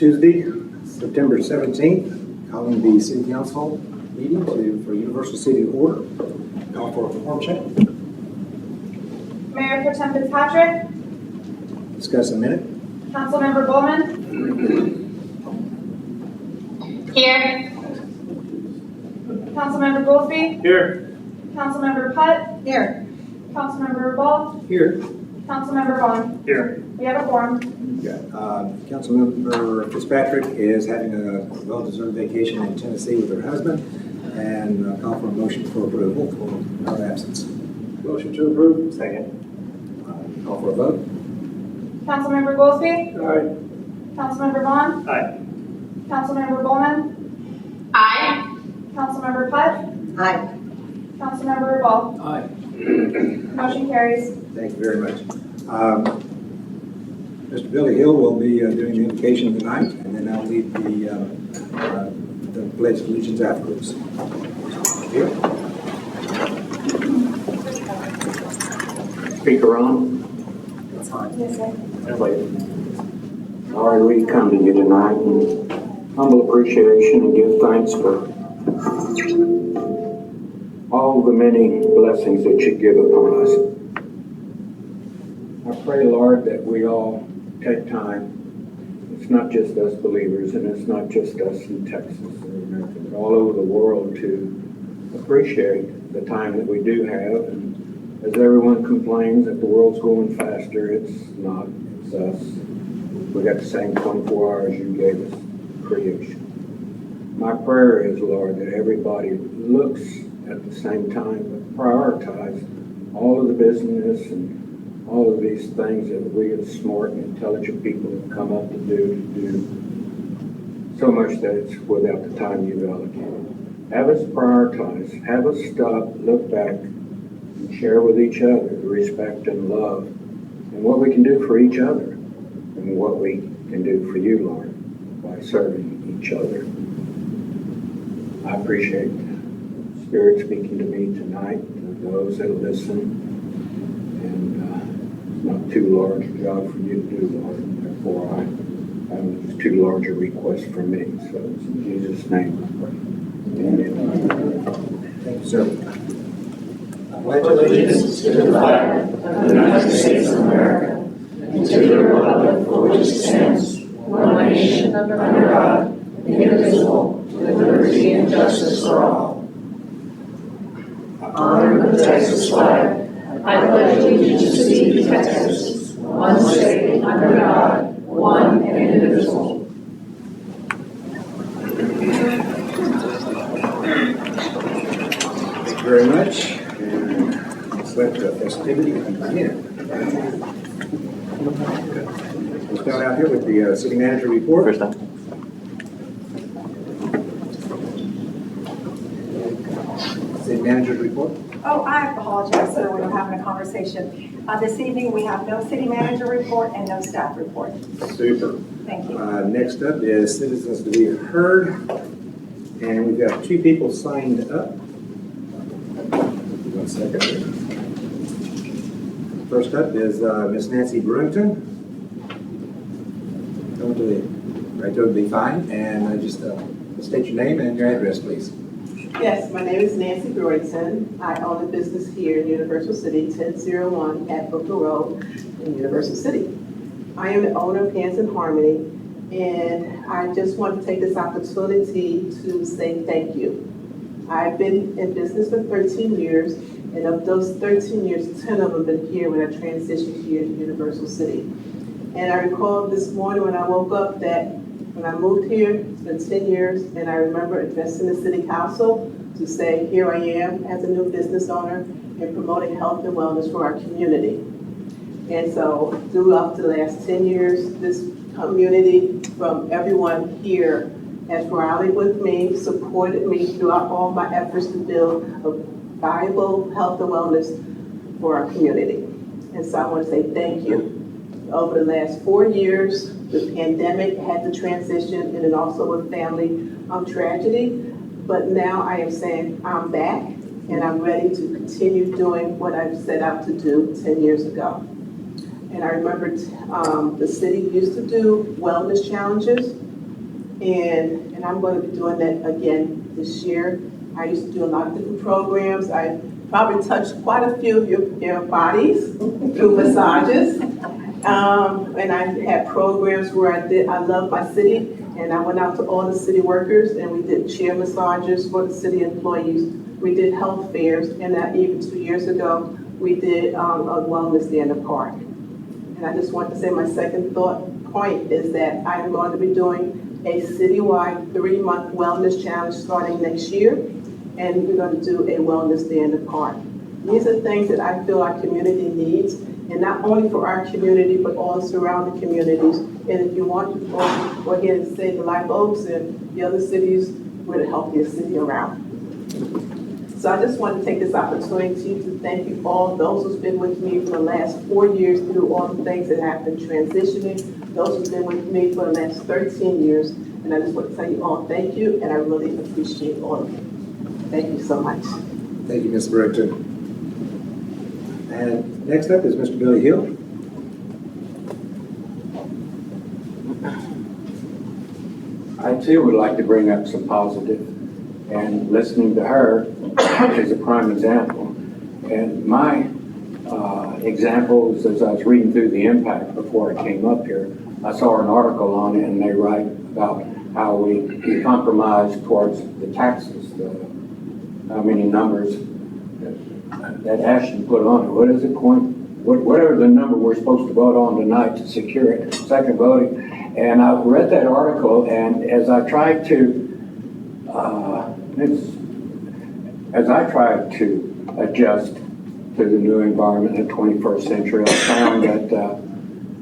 Tuesday, September 17th, calling the City Council meeting for Universal City Order. Call for a quorum check. Mayor Pro Tem Fitzpatrick. Discuss a minute. Councilmember Bulman. Here. Councilmember Goolsby. Here. Councilmember Putt. Here. Councilmember Rubal. Here. Councilmember Vaughan. Here. We have a quorum. Councilmember Fitzpatrick is having a well-deserved vacation in Tennessee with her husband, and call for a motion for approval for her absence. Motion to approve. Second. Call for a vote. Councilmember Goolsby. Aye. Councilmember Vaughan. Aye. Councilmember Bulman. Aye. Councilmember Putt. Aye. Councilmember Rubal. Aye. Motion carries. Thank you very much. Mr. Billy Hill will be doing the invocation tonight, and then I'll lead the Pledge of Allegiance afterwards. Here. Speaker on. That's fine. Yes, sir. Lord, we come to you tonight in humble appreciation and give thanks for all the many blessings that you give upon us. I pray, Lord, that we all take time. It's not just us believers, and it's not just us in Texas or America, but all over the world to appreciate the time that we do have. And as everyone complains that the world's going faster, it's not. It's us. We got the same 24 hours you gave us, creation. My prayer is, Lord, that everybody looks at the same time, but prioritize all of the business and all of these things that we as smart and intelligent people have come up to do so much that it's without the time you've allocated. Have us prioritize, have us stop, look back, and share with each other the respect and love and what we can do for each other and what we can do for you, Lord, by serving each other. I appreciate Spirit speaking to me tonight, to those that listen. Not too large a job for you to do, Lord. Therefore, it's too large a request for me. So it's in Jesus' name I pray. Amen. Thank you, sir. I pledge allegiance to the flag of the United States of America and to the republic for which it stands, one nation under God, indivisible, with liberty and justice for all. Honor the Texas flag. I pledge allegiance to Texas, one state under God, one and indivisible. Thank you very much. And let's let the festivity begin. We'll start out here with the city manager report. First time. City manager's report. Oh, I apologize, sir, we were having a conversation. This evening, we have no city manager report and no staff report. Super. Thank you. Next up is citizens to be heard. And we've got two people signed up. 1 second. First up is Miss Nancy Brewington. Come to the right, to be fine. And just state your name and your address, please. Yes, my name is Nancy Brewington. I own a business here in Universal City, 1001 at Booker Road in Universal City. I am the owner of Hands in Harmony, and I just want to take this opportunity to say thank you. I've been in business for 13 years, and of those 13 years, 10 of them have been here when I transitioned here to Universal City. And I recall this morning when I woke up that when I moved here, it's been 10 years, and I remember addressing the city council to say, here I am as a new business owner and promoting health and wellness for our community. And so throughout the last 10 years, this community from everyone here has rallied with me, supported me throughout all my efforts to build a viable health and wellness for our community. And so I want to say thank you. Over the last 4 years, the pandemic had to transition and then also a family tragedy. But now I am saying I'm back and I'm ready to continue doing what I've set out to do 10 years ago. And I remember the city used to do wellness challenges and I'm going to be doing that again this year. I used to do a lot of different programs. I probably touched quite a few of your bodies through massages. And I had programs where I love my city, and I went out to all the city workers, and we did chair massages for the city employees. We did health fairs, and even 2 years ago, we did a wellness day in the park. And I just want to say my second point is that I am going to be doing a citywide 3-month wellness challenge starting next year, and we're going to do a wellness day in the park. These are things that I feel our community needs, and not only for our community, but all the surrounding communities. And if you want to go ahead and say the Live Oaks and the other cities, we're the healthiest city around. So I just want to take this opportunity to thank you all, those who's been with me for the last 4 years through all the things that have been transitioning, those who've been with me for the last 13 years. And I just want to tell you all thank you, and I really appreciate all of you. Thank you so much. Thank you, Ms. Britton. And next up is Mr. Billy Hill. I too would like to bring up some positive, and listening to her is a prime example. And my examples, as I was reading through the impact before I came up here, I saw an article on it, and they write about how we compromise towards the taxes, how many numbers that Ashton put on it. What is it, whatever the number we're supposed to vote on tonight to secure it, second voting. And I read that article, and as I tried to adjust to the new environment in the 21st century, I found that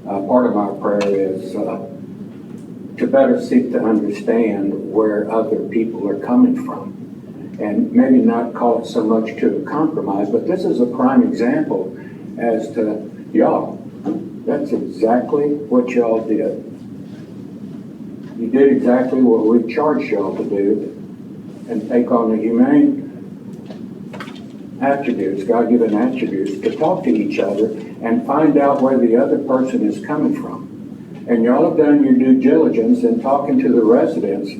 part of my prayer is to better seek to understand where other people are coming from. And maybe not call it so much to a compromise, but this is a prime example as to y'all. That's exactly what y'all did. You did exactly what we charged y'all to do, and take on the humane attributes, God-given attributes, to talk to each other and find out where the other person is coming from. And y'all have done your due diligence in talking to the residents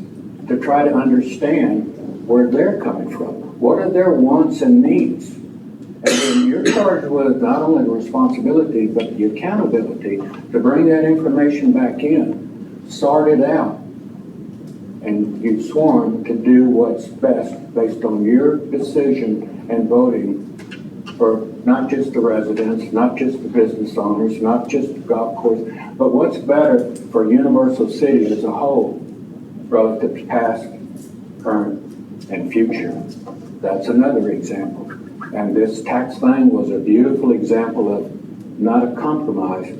to try to understand where they're coming from. What are their wants and needs? And then you're charged with not only the responsibility, but the accountability to bring that information back in, sort it out. And you've sworn to do what's best based on your decision and voting for not just the residents, not just the business owners, not just the golf course, but what's better for Universal City as a whole, relative to past, current, and future. That's another example. And this tax thing was a beautiful example of not a compromise,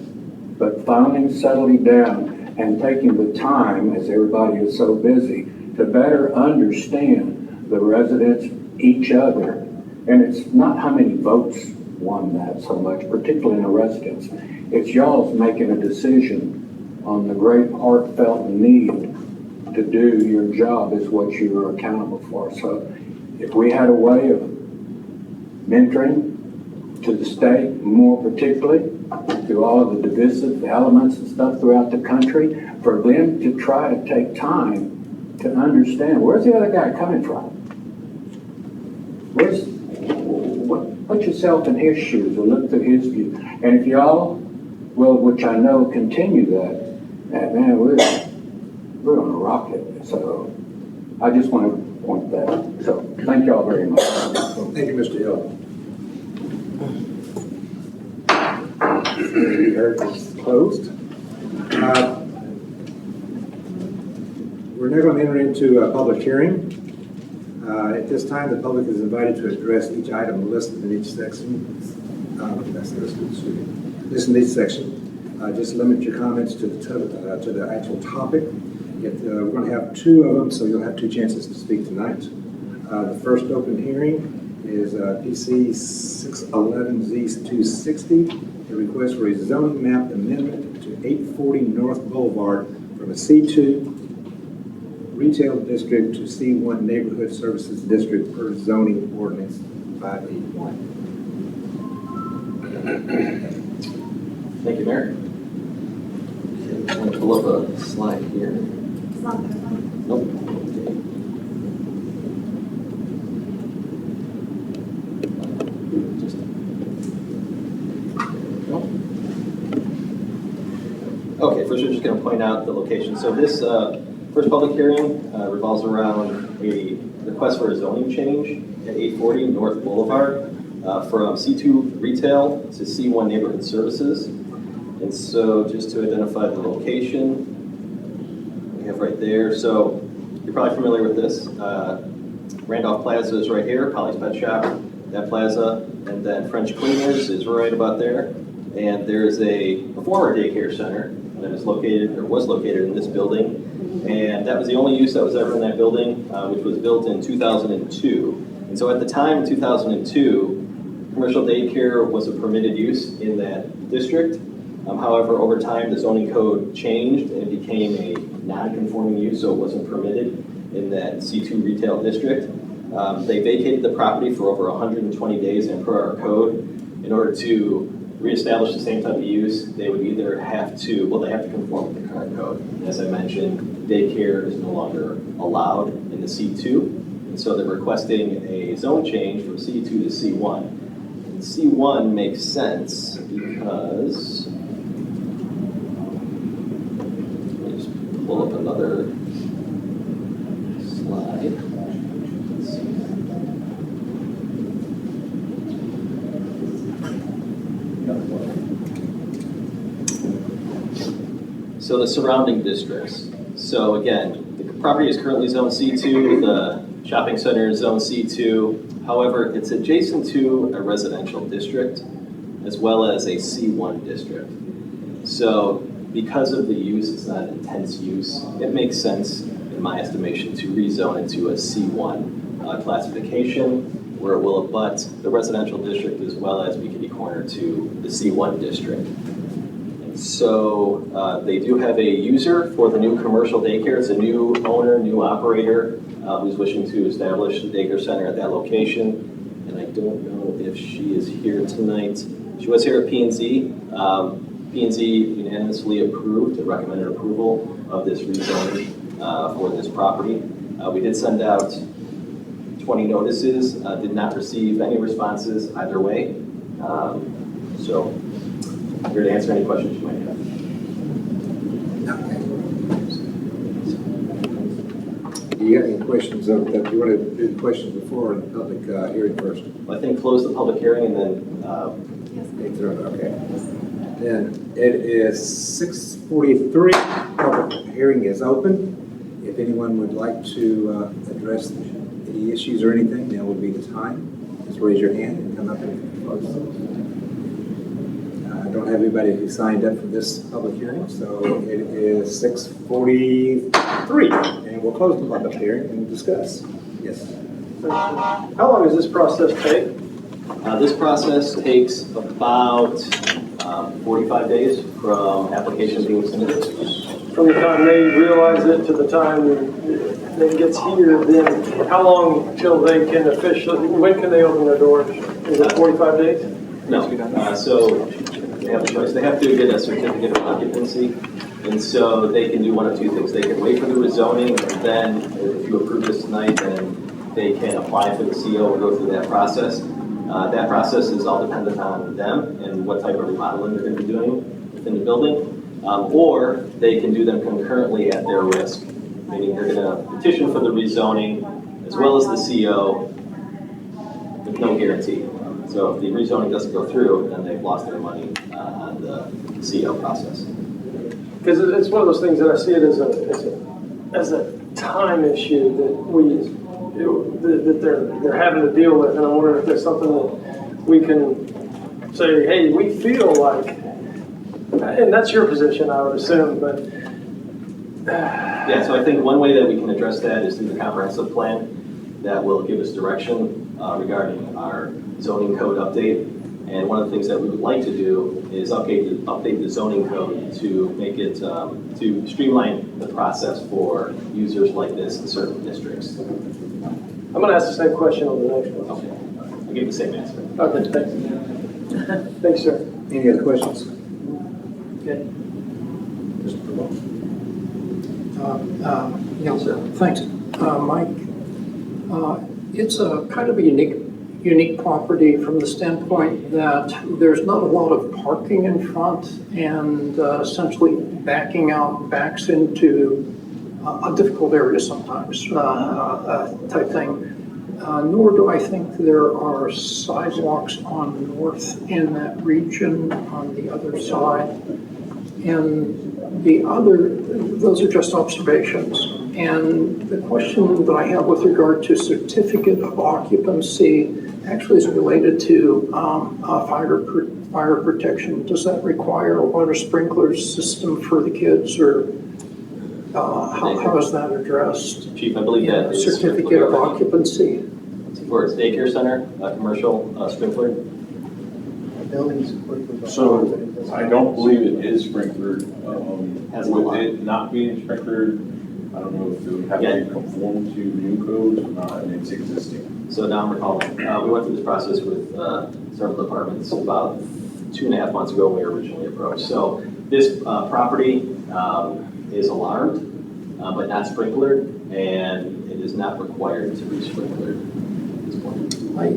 but finally settling down and taking the time, as everybody is so busy, to better understand the residents, each other. And it's not how many votes won that so much, particularly in the residents. It's y'all's making a decision on the great heartfelt need to do your job is what you are accountable for. So if we had a way of mentoring to the state, more particularly to all of the divisive elements and stuff throughout the country, for them to try to take time to understand where's the other guy coming from? Put yourself in his shoes or look through his view. And if y'all will, which I know, continue that, man, we're on a rocket. So I just want to point that out. So thank y'all very much. Thank you, Mr. Hill. Eric is closed. We're now going to enter into a public hearing. At this time, the public is invited to address each item listed in each section. Listed in each section. Just limit your comments to the actual topic. We're going to have 2 of them, so you'll have 2 chances to speak tonight. The first open hearing is PC 611Z260, a request for a zoning map amendment to 840 North Boulevard from a C2 retail district to C1 neighborhood services district per zoning ordinance 581. Thank you, Mayor. Okay, I'm going to pull up a slide here. not this one. Nope. Okay, first we're just going to point out the location. So this first public hearing revolves around a request for a zoning change at 840 North Boulevard from C2 Retail to C1 Neighborhood Services. And so just to identify the location, we have right there. So you're probably familiar with this. Randolph Plaza is right here, Polly's Pet Shop, that plaza. And then French Cleaners is right about there. And there's a former daycare center that is located, or was located in this building. And that was the only use that was ever in that building, which was built in 2002. And so at the time, in 2002, commercial daycare was a permitted use in that district. However, over time, the zoning code changed and it became a non-conforming use, so it wasn't permitted in that C2 retail district. They vacated the property for over 120 days, and per our code, in order to reestablish the same type of use, they would either have to, well, they have to conform with the current code. As I mentioned, daycare is no longer allowed in the C2, and so they're requesting a zone change from C2 to C1. And C1 makes sense because, let me just pull up another slide. Let's see. So the surrounding districts. So again, the property is currently zone C2, the shopping center is zone C2. However, it's adjacent to a residential district as well as a C1 district. So because of the use, it's not an intense use, it makes sense, in my estimation, to rezone it to a C1 classification where it will abut the residential district as well as Weekity Corner to the C1 district. So they do have a user for the new commercial daycare. It's a new owner, new operator who's wishing to establish the daycare center at that location. And I don't know if she is here tonight. She was here at P&Z. P&Z unanimously approved and recommended approval of this rezoning for this property. We did send out 20 notices, did not receive any responses either way. So I'm here to answer any questions you might have. Do you have any questions of that? Do you want to do the questions before the public hearing first? I think close the public hearing and then Okay. Then it is 6:43. Public hearing is open. If anyone would like to address any issues or anything, now would be the time. Just raise your hand and come up and close. I don't have anybody who signed up for this public hearing, so it is 6:43, and we'll close the public hearing and discuss. Yes. How long does this process take? this process takes about 45 days from application being submitted. From the time they realize it to the time it gets here, then how long till they can officially, when can they open their doors? Is it 45 days? No, so they have a choice. They have to get a certificate of occupancy, and so they can do one of two things. They can wait for the rezoning, and then if you approve this tonight, then they can apply for the CO and go through that process. That process is all dependent on them and what type of remodeling they're going to be doing within the building. Or they can do them concurrently at their risk, meaning they're going to petition for the rezoning as well as the CO with no guarantee. So if the rezoning doesn't go through, then they've lost their money on the CO process. Because it's one of those things that I see it as a time issue that they're having to deal with, and I'm wondering if there's something that we can say, hey, we feel like, and that's your position, I would assume, but. Yeah, so I think one way that we can address that is through the comprehensive plan that will give us direction regarding our zoning code update. And one of the things that we would like to do is update the zoning code to make it, to streamline the process for users like this in certain districts. I'm going to ask the same question on the next one. Okay, I'll give the same answer. Okay, thanks. Thanks, sir. Any other questions? Okay. Mr. Rubal? Yes, sir. Thanks, Mike. It's a kind of a unique property from the standpoint that there's not a lot of parking in front and essentially backing out backs into a difficult area sometimes type thing. Nor do I think there are sidewalks on north in that region on the other side. And those are just observations. And the question that I have with regard to certificate of occupancy actually is related to fire protection. Does that require a water sprinkler system for the kids, or how is that addressed? Chief, I believe that is Certificate of occupancy. for its daycare center, commercial sprinkler. So I don't believe it is sprinklered. Has a With lot. it not being sprinklered, I don't know if it would have to conform to new codes or not, and it's existing. So now I'm recalling, we went through this process with several departments about 2.5 months ago when we were originally approached. So this property is alarmed, but not sprinklered, and it is not required to be sprinklered at this point. I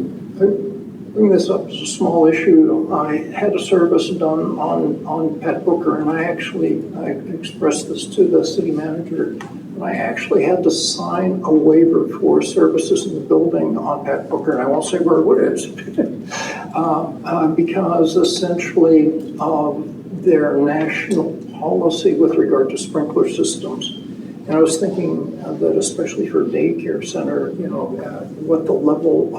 bring this up as a small issue. I had a service done on Pat Booker, and I expressed this to the city manager. I actually had to sign a waiver for services in the building on Pat Booker, and I won't say where it is, because essentially their national policy with regard to sprinkler systems. And I was thinking that especially for a daycare center, what the level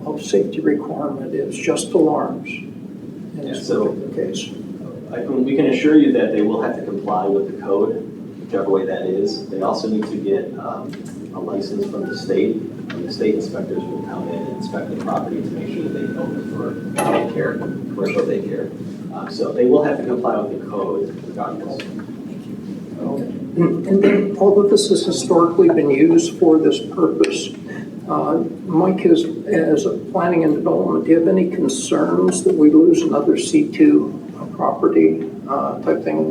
of safety requirement is, just alarms in this particular case. We can assure you that they will have to comply with the code, whichever way that is. They also need to get a license from the state, and the state inspectors will come in and inspect the property to make sure that they know it for daycare, commercial daycare. So they will have to comply with the code regardless. And then, although this has historically been used for this purpose, Mike, as a planning and development, do you have any concerns that we lose another C2 property type thing in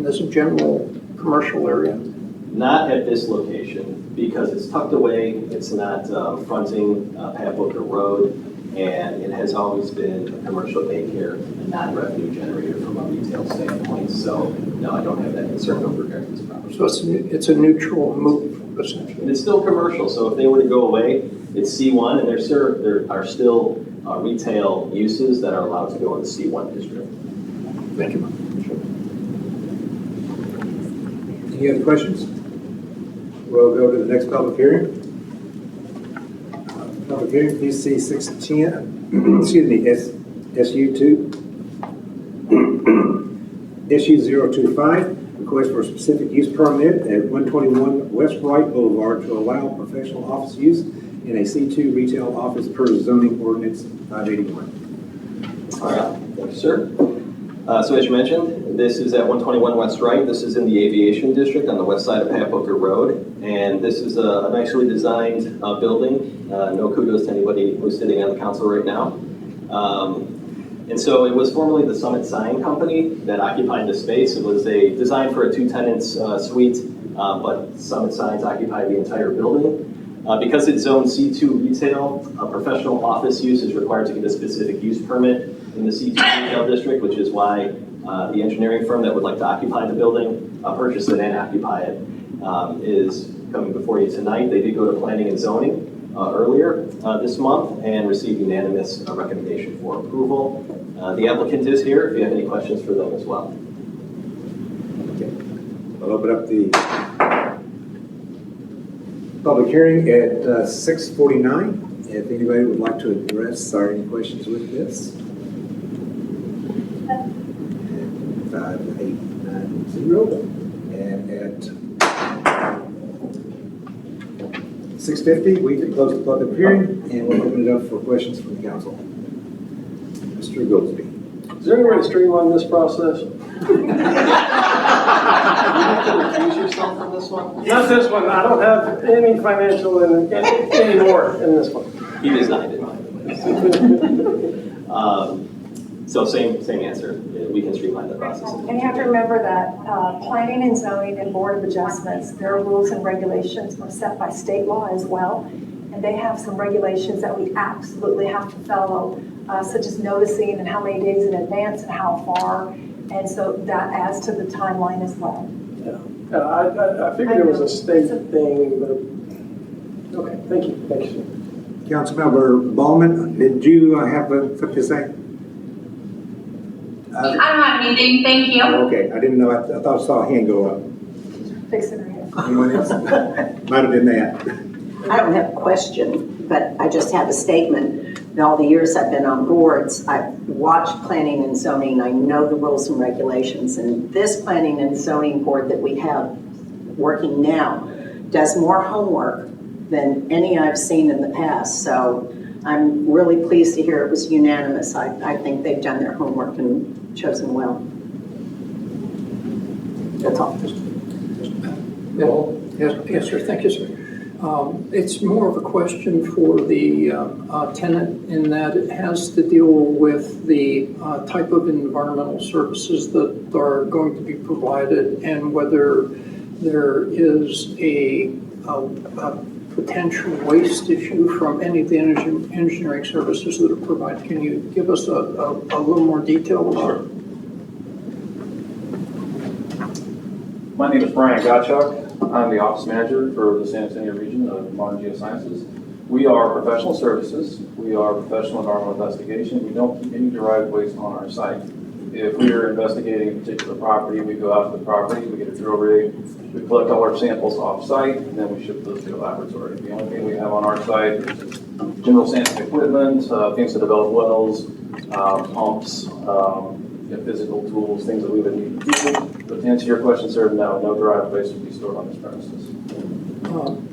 this general commercial area? Not at this location, because it's tucked away, it's not fronting Pat Booker Road, and it has always been a commercial daycare and not a revenue generator from a retail standpoint. So, no, I don't have that concern with regard to this property. So it's a neutral move, essentially. And it's still commercial, so if they were to go away, it's C1, and there are still retail uses that are allowed to go in the C1 district. Thank you. Any other questions? We'll go to the next public hearing. Public hearing, PC 610, excuse me, SU2. SU025, request for a specific use permit at 121 West Wright Boulevard to allow professional office use in a C2 retail office per zoning ordinance 581. All right, thank you, sir. So as you mentioned, this is at 121 West Wright. This is in the Aviation District on the west side of Pat Booker Road. And this is a nicely designed building. No kudos to anybody who's sitting on the council right now. And so it was formerly the Summit Sign Company that occupied the space. It was designed for a 2-tenants suite, but Summit Signs occupied the entire building. Because it's zoned C2 retail, a professional office use is required to get a specific use permit in the C2 retail district, which is why the engineering firm that would like to occupy the building, purchase it and occupy it, is coming before you tonight. They did go to planning and zoning earlier this month and received unanimous recommendation for approval. The applicant is here if you have any questions for them as well. Okay. I'll open up the public hearing at 6:49. If anybody would like to address or any questions with this. 5890. And at 6:50, we can close the public hearing and we'll open it up for questions from the council. Mr. Goolsby. Is there any way to streamline this process? You have to recuse yourself from this one? Not this one. I don't have any financial anymore in this one. He designed it. So same answer. We can streamline the process. And you have to remember that planning and zoning and board of adjustments, their rules and regulations are set by state law as well. And they have some regulations that we absolutely have to follow, such as noticing and how many days in advance and how far. And so that adds to the timeline as well. Yeah, I figured it was a state thing, but, okay, thank you, sir. Councilmember Bulman, did you have something to say? I don't have anything, thank you. Okay, I didn't know, I thought I saw a hand go up. Fixing her hair. Anyone else? Might have been that. I don't have a question, but I just have a statement. In all the years I've been on boards, I've watched planning and zoning. I know the rules and regulations, and this planning and zoning board that we have working now does more homework than any I've seen in the past. So I'm really pleased to hear it was unanimous. I think they've done their homework and chosen well. That's all. Well, yes, sir. Thank you, sir. It's more of a question for the tenant in that it has to deal with the type of environmental services that are going to be provided and whether there is a potential waste issue from any of the engineering services that are provided. Can you give us a little more detail about it? My name is Brian Gottschalk. I'm the office manager for the San Antonio region of Modern Geosciences. We are professional services. We are professional environmental investigation. We don't keep any derived waste on our site. If we are investigating a particular property, we go out to the property, we get a drill rig, we collect all our samples off site, and then we ship those to the laboratory. The only thing we have on our site is general sampling equipment, things to develop wells, pumps, physical tools, things that we would need to do. But to answer your question, sir, no derived waste would be stored on this premises.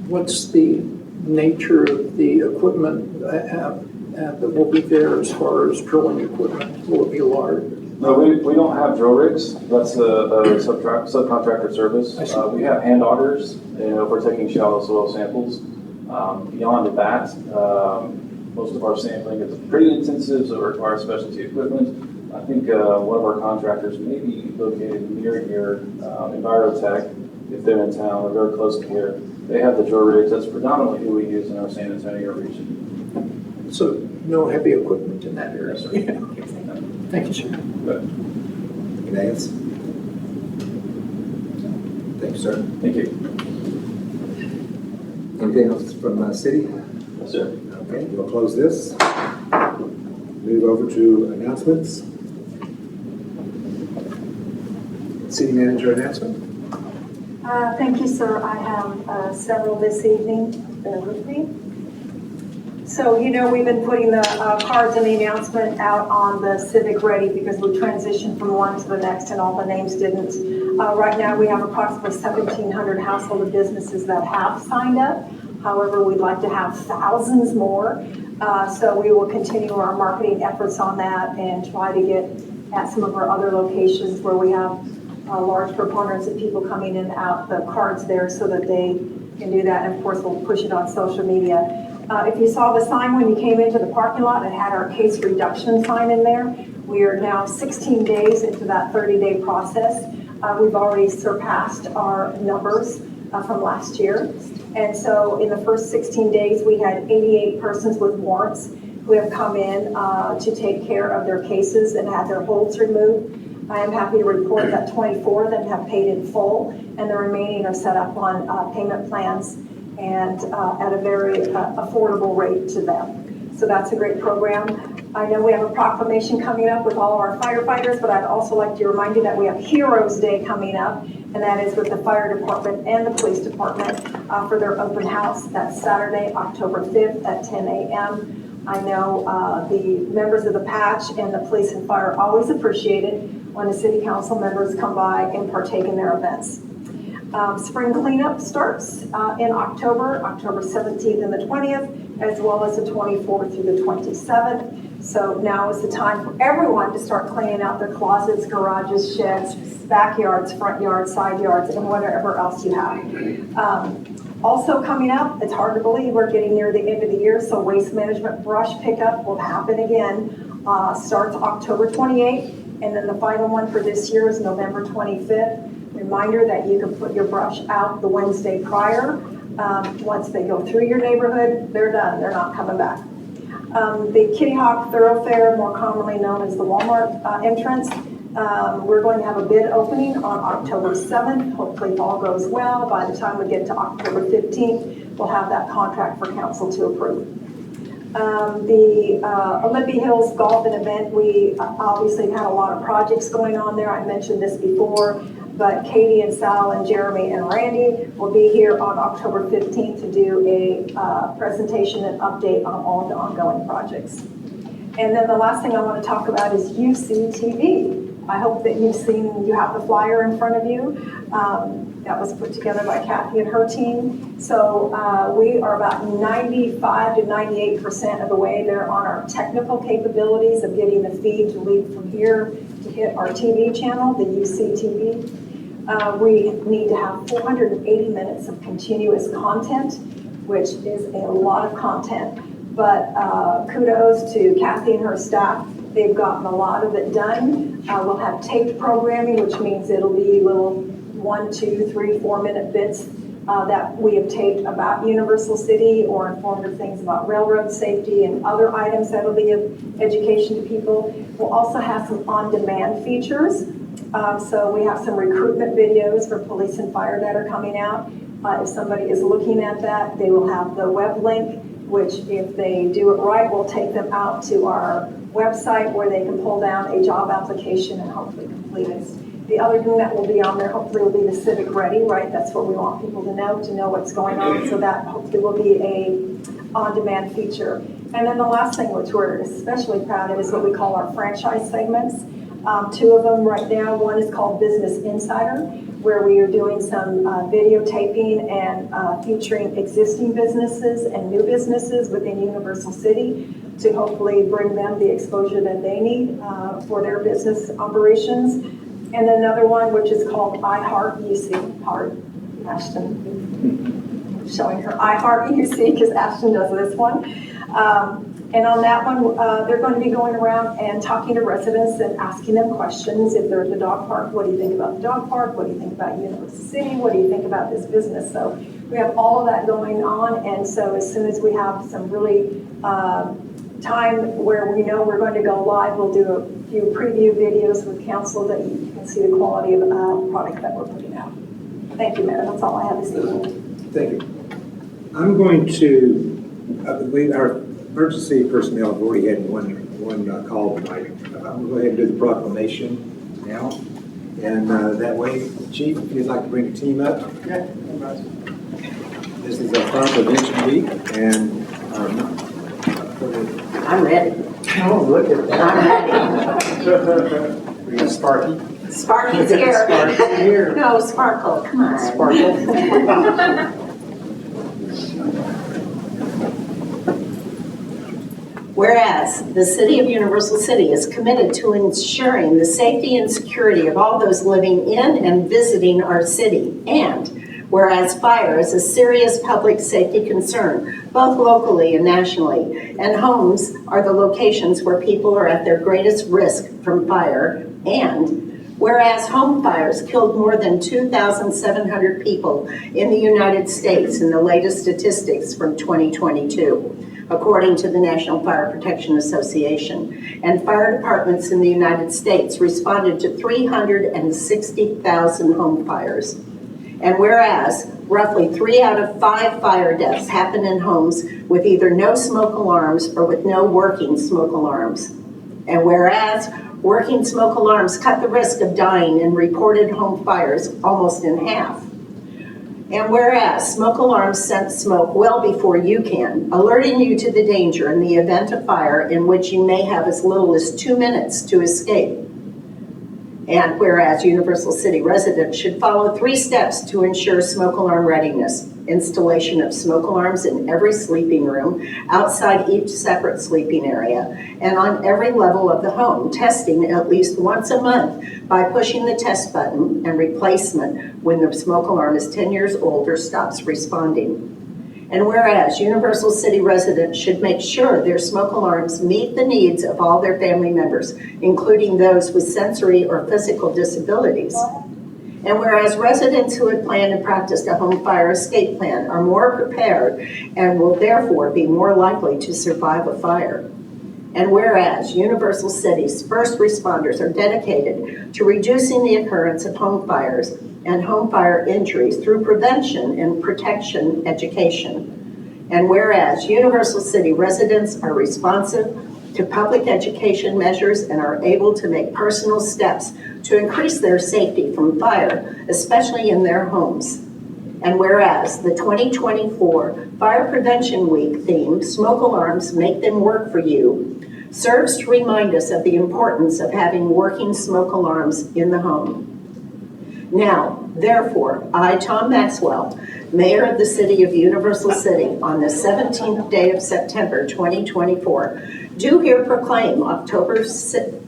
What's the nature of the equipment that will be there as far as drilling equipment? Will it be large? No, we don't have drill rigs. That's a subcontractor service. We have hand augers, if we're taking shallow soil samples. Beyond that, most of our sampling is pretty intensive, so it requires specialty equipment. I think one of our contractors may be located near here, Envirotech, if they're in town or very close to here. They have the drill rigs. That's predominantly who we use in our San Antonio region. So no heavy equipment in that area? Yes, sir. Thank you, sir. Anything else? Thank you, sir. Thank you. Anything else from the city? Yes, sir. Okay, we'll close this. Move over to announcements. City manager announcement. Thank you, sir. I have several this evening. Bear with me. So, we've been putting the cards and the announcement out on the Civic Ready because we transitioned from one to the next and all the names didn't. Right now, we have approximately 1,700 household and businesses that have signed up. However, we'd like to have thousands more. So we will continue our marketing efforts on that and try to get at some of our other locations where we have large proponents of people coming in and out the cards there so that they can do that. And of course, we'll push it on social media. If you saw the sign when you came into the parking lot, it had our case reduction sign in there. We are now 16 days into that 30-day process. We've already surpassed our numbers from last year. And so in the first 16 days, we had 88 persons with warrants who have come in to take care of their cases and had their holds removed. I am happy to report that 24 of them have paid in full, and the remaining are set up on payment plans and at a very affordable rate to them. So that's a great program. I know we have a proclamation coming up with all of our firefighters, but I'd also like to remind you that we have Heroes Day coming up, and that is with the fire department and the police department for their open house. That's Saturday, October 5th at 10 a.m. I know the members of the patch and the police and fire always appreciate it when the city council members come by and partake in their events. Spring cleanup starts in October 17th and the 20th, as well as the 24th through the 27th. So now is the time for everyone to start cleaning out their closets, garages, sheds, backyards, front yards, side yards, and whatever else you have. Also coming up, it's hard to believe we're getting near the end of the year, so waste management brush pickup will happen again starts October 28th, and then the final one for this year is November 25th. Reminder that you can put your brush out the Wednesday prior. Once they go through your neighborhood, they're done, they're not coming back. The Kitty Hawk Thoroughfare, more commonly known as the Walmart entrance, we're going to have a bid opening on October 7th. Hopefully if all goes well. By the time we get to October 15th, we'll have that contract for council to approve. The Olympia Hills Golf and Event, we obviously had a lot of projects going on there. I mentioned this before, but Katie and Sal and Jeremy and Randy will be here on October 15th to do a presentation and update on all the ongoing projects. And then the last thing I want to talk about is UCTV. I hope that you have the flyer in front of you. That was put together by Kathy and her team. So we are about 95 to 98% of the way there on our technical capabilities of getting the feed to lead from here to hit our TV channel, the UCTV. We need to have 480 minutes of continuous content, which is a lot of content. But kudos to Kathy and her staff. They've gotten a lot of it done. We'll have taped programming, which means it'll be little 1, 2, 3, 4 minute bits that we have taped about Universal City or informative things about railroad safety and other items that'll be of education to people. We'll also have some on-demand features. So we have some recruitment videos for police and fire that are coming out. If somebody is looking at that, they will have the web link, which if they do it right, will take them out to our website where they can pull down a job application and hopefully complete it. The other thing that will be on there hopefully will be the Civic Ready, right? That's what we want people to know what's going on. So that hopefully will be a on-demand feature. And then the last thing, which we're especially proud of, is what we call our franchise segments. 2 of them right now. One is called Business Insider, where we are doing some videotaping and featuring existing businesses and new businesses within Universal City to hopefully bring them the exposure that they need for their business operations. And another one, which is called I Heart UC, Heart, Ashton, showing her I Heart UC because Ashton does this one. And on that one, they're going to be going around and talking to residents and asking them questions. If they're at the dog park, what do you think about the dog park? What do you think about Universal City? What do you think about this business? So we have all of that going on. And so as soon as we have some really time where we know we're going to go live, we'll do a few preview videos with council that you can see the quality of the product that we're putting out. Thank you, Mayor. That's all I have this evening. Thank you. I'm going to, I believe our emergency personnel have already had one call tonight. I'm going to go ahead and do the proclamation now. And that way, Chief, if you'd like to bring the team up. Yeah. This is our fire prevention week, and I'm ready. Oh, look at I'm ready. We got Sparky. Sparky's here. Sparky's here. No, Sparkle, come on. Sparkle. Whereas the City of Universal City is committed to ensuring the safety and security of all those living in and visiting our city, and whereas fire is a serious public safety concern, both locally and nationally, and homes are the locations where people are at their greatest risk from fire, and whereas home fires killed more than 2,700 people in the United States in the latest statistics from 2022. According to the National Fire Protection Association, and fire departments in the United States responded to 360,000 home fires. And whereas roughly 3 out of 5 fire deaths happen in homes with either no smoke alarms or with no working smoke alarms. And whereas working smoke alarms cut the risk of dying in reported home fires almost in half. And whereas smoke alarms sense smoke well before you can, alerting you to the danger in the event of fire in which you may have as little as 2 minutes to escape. And whereas Universal City residents should follow 3 steps to ensure smoke alarm readiness: installation of smoke alarms in every sleeping room, outside each separate sleeping area, and on every level of the home, testing at least once a month by pushing the test button, and replacement when the smoke alarm is 10 years old or stops responding. And whereas Universal City residents should make sure their smoke alarms meet the needs of all their family members, including those with sensory or physical disabilities. And whereas residents who had planned and practiced a home fire escape plan are more prepared and will therefore be more likely to survive a fire. And whereas Universal City's first responders are dedicated to reducing the occurrence of home fires and home fire injuries through prevention and protection education. And whereas Universal City residents are responsive to public education measures and are able to make personal steps to increase their safety from fire, especially in their homes. And whereas the 2024 Fire Prevention Week theme, Smoke Alarms Make Them Work for You, serves to remind us of the importance of having working smoke alarms in the home. Now, therefore, I, Tom Maxwell, Mayor of the City of Universal City, on the 17th day of September 2024, do here proclaim October 6th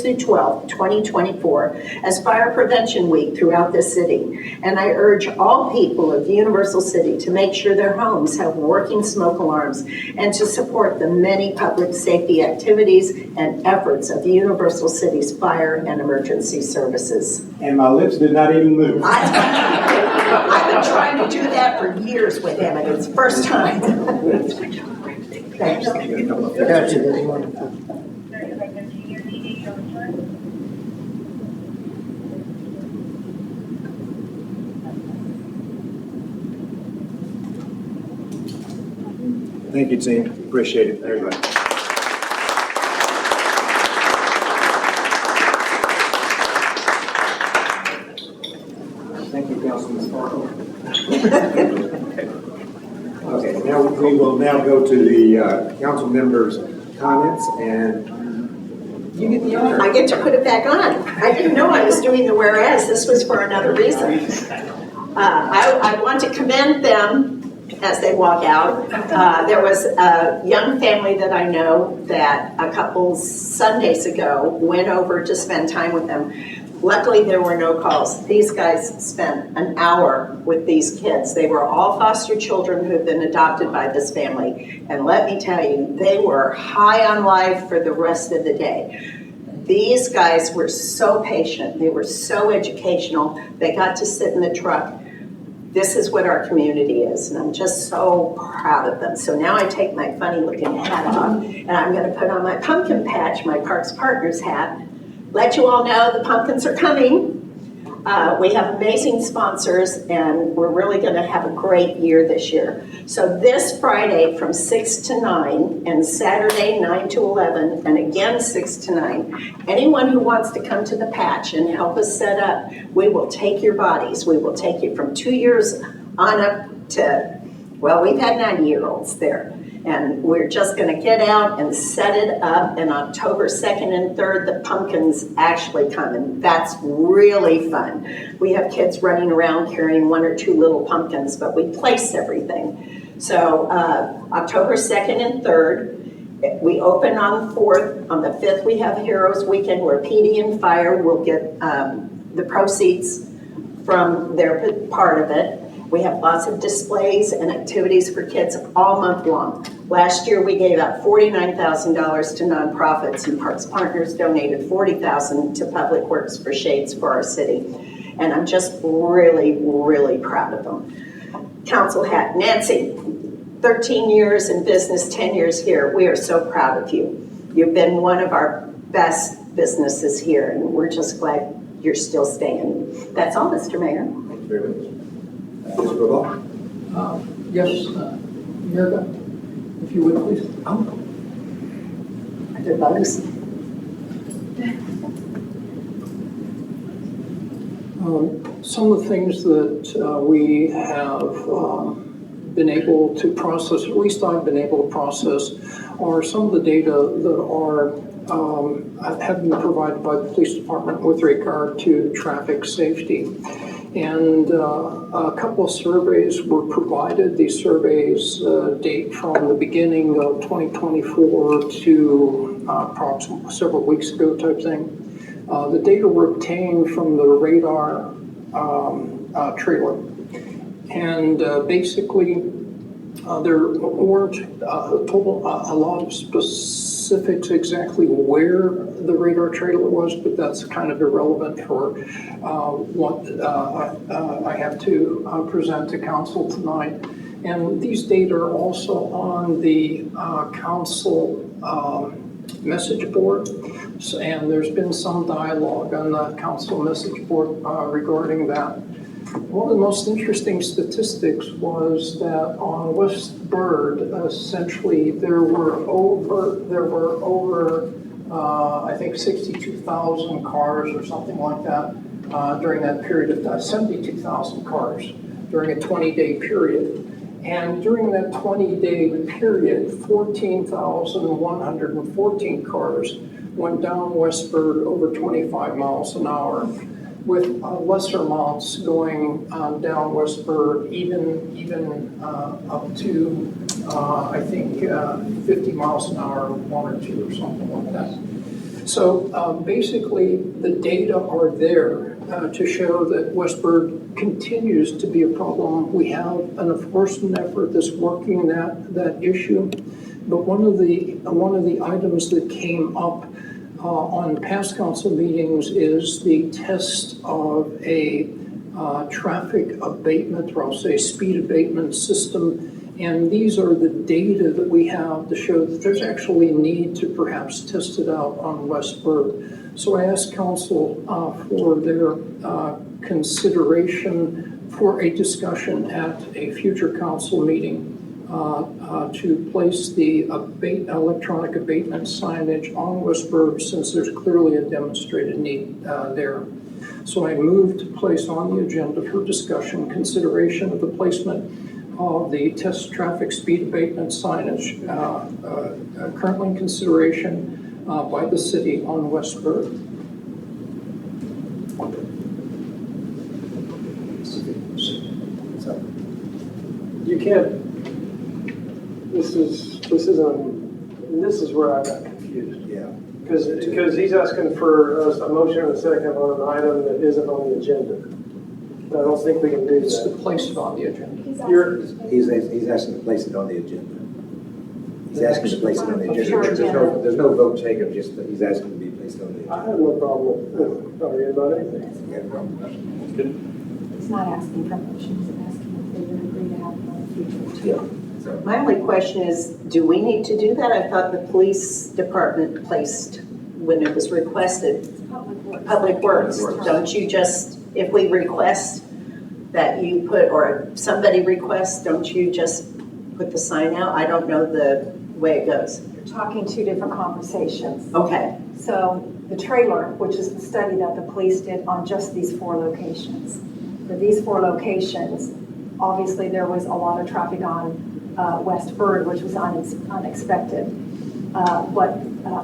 through 12th, 2024, as Fire Prevention Week throughout the city. And I urge all people of Universal City to make sure their homes have working smoke alarms and to support the many public safety activities and efforts of Universal City's fire and emergency services. And my lips did not even move. I've been trying to do that for years with him, and it's first time. Thanks. Thank you, team. Appreciate it very much. Thank you, Councilman Sparkle. Okay, now we will now go to the council members' comments, and you get the honor. I get to put it back on. I didn't know I was doing the whereas. This was for another reason. I want to commend them as they walk out. There was a young family that I know that a couple Sundays ago went over to spend time with them. Luckily, there were no calls. These guys spent an hour with these kids. They were all foster children who had been adopted by this family. And let me tell you, they were high on life for the rest of the day. These guys were so patient. They were so educational. They got to sit in the truck. This is what our community is, and I'm just so proud of them. So now I take my funny looking hat off, and I'm gonna put on my pumpkin patch, my Parks Partners hat, let you all know the pumpkins are coming. We have amazing sponsors, and we're really gonna have a great year this year. So this Friday from 6 to 9, and Saturday 9 to 11, and again 6 to 9, anyone who wants to come to the patch and help us set up, we will take your bodies. We will take you from 2 years on up to, well, we've had 90-year-olds there. And we're just gonna get out and set it up, and October 2nd and 3rd, the pumpkins actually come, and that's really fun. We have kids running around carrying 1 or 2 little pumpkins, but we place everything. So October 2nd and 3rd, we open on the 4th. On the 5th, we have Heroes Weekend, where PD and Fire will get the proceeds from their part of it. We have lots of displays and activities for kids all month long. Last year, we gave out $49,000 to nonprofits, and Parks Partners donated $40,000 to Public Works for Shades for our city. And I'm just really, really proud of them. Council hat, Nancy, 13 years in business, 10 years here. We are so proud of you. You've been one of our best businesses here, and we're just glad you're still staying. That's all, Mr. Mayor. Thank you very much. Mr. Rubal? Yes, Mayor, if you would, please. I did those. Some of the things that we have been able to process, at least I've been able to process, are some of the data that are have been provided by the police department with regard to traffic safety. And a couple of surveys were provided. These surveys date from the beginning of 2024 to approximately several weeks ago type thing. The data were obtained from the radar trailer. And basically, There weren't a lot of specifics exactly where the radar trailer was, but that's kind of irrelevant for what I have to present to council tonight. And these data are also on the council message board. And there's been some dialogue on the council message board regarding that. One of the most interesting statistics was that on West Bird, essentially there were over I think 62,000 cars or something like that during that period of time, 72,000 cars during a 20-day period. And during that 20-day period, 14,114 cars went down West Bird over 25 miles an hour, with lesser amounts going down West Bird, even up to, I think, 50 miles an hour, 1 or 2 or something like that. So basically, the data are there to show that West Bird continues to be a problem. We have an enforcement effort that's working that issue. But one of the items that came up on past council meetings is the test of a traffic abatement, or I'll say speed abatement system. And these are the data that we have to show that there's actually a need to perhaps test it out on West Bird. So I asked council for their consideration for a discussion at a future council meeting to place the electronic abatement signage on West Bird, since there's clearly a demonstrated need there. So I moved to place on the agenda for discussion consideration of the placement of the test traffic speed abatement signage currently in consideration by the city on West Bird. You can't, this is where I got confused. Yeah. Because he's asking for a motion and a second on an item that isn't on the agenda. I don't think we can do It's to that. place it on the agenda. He's asking to place it on the agenda. He's asking to place it on the agenda. There's no vote taken, just that he's asking to be placed on the I agenda. have no problem with arguing about anything. You have a problem? He's not asking for motion, he's asking if they would agree to have it on the future. Yeah. So, My only question is, do we need to do that? I thought the police department placed, when it was requested, Public Works. Don't you just, if we request that you put, or somebody requests, don't you just put the sign out? I don't know the way it goes. You're talking two different conversations. Okay, So the trailer, which is the study that the police did on just these 4 locations. For these 4 locations, obviously there was a lot of traffic on West Bird, which was unexpected. What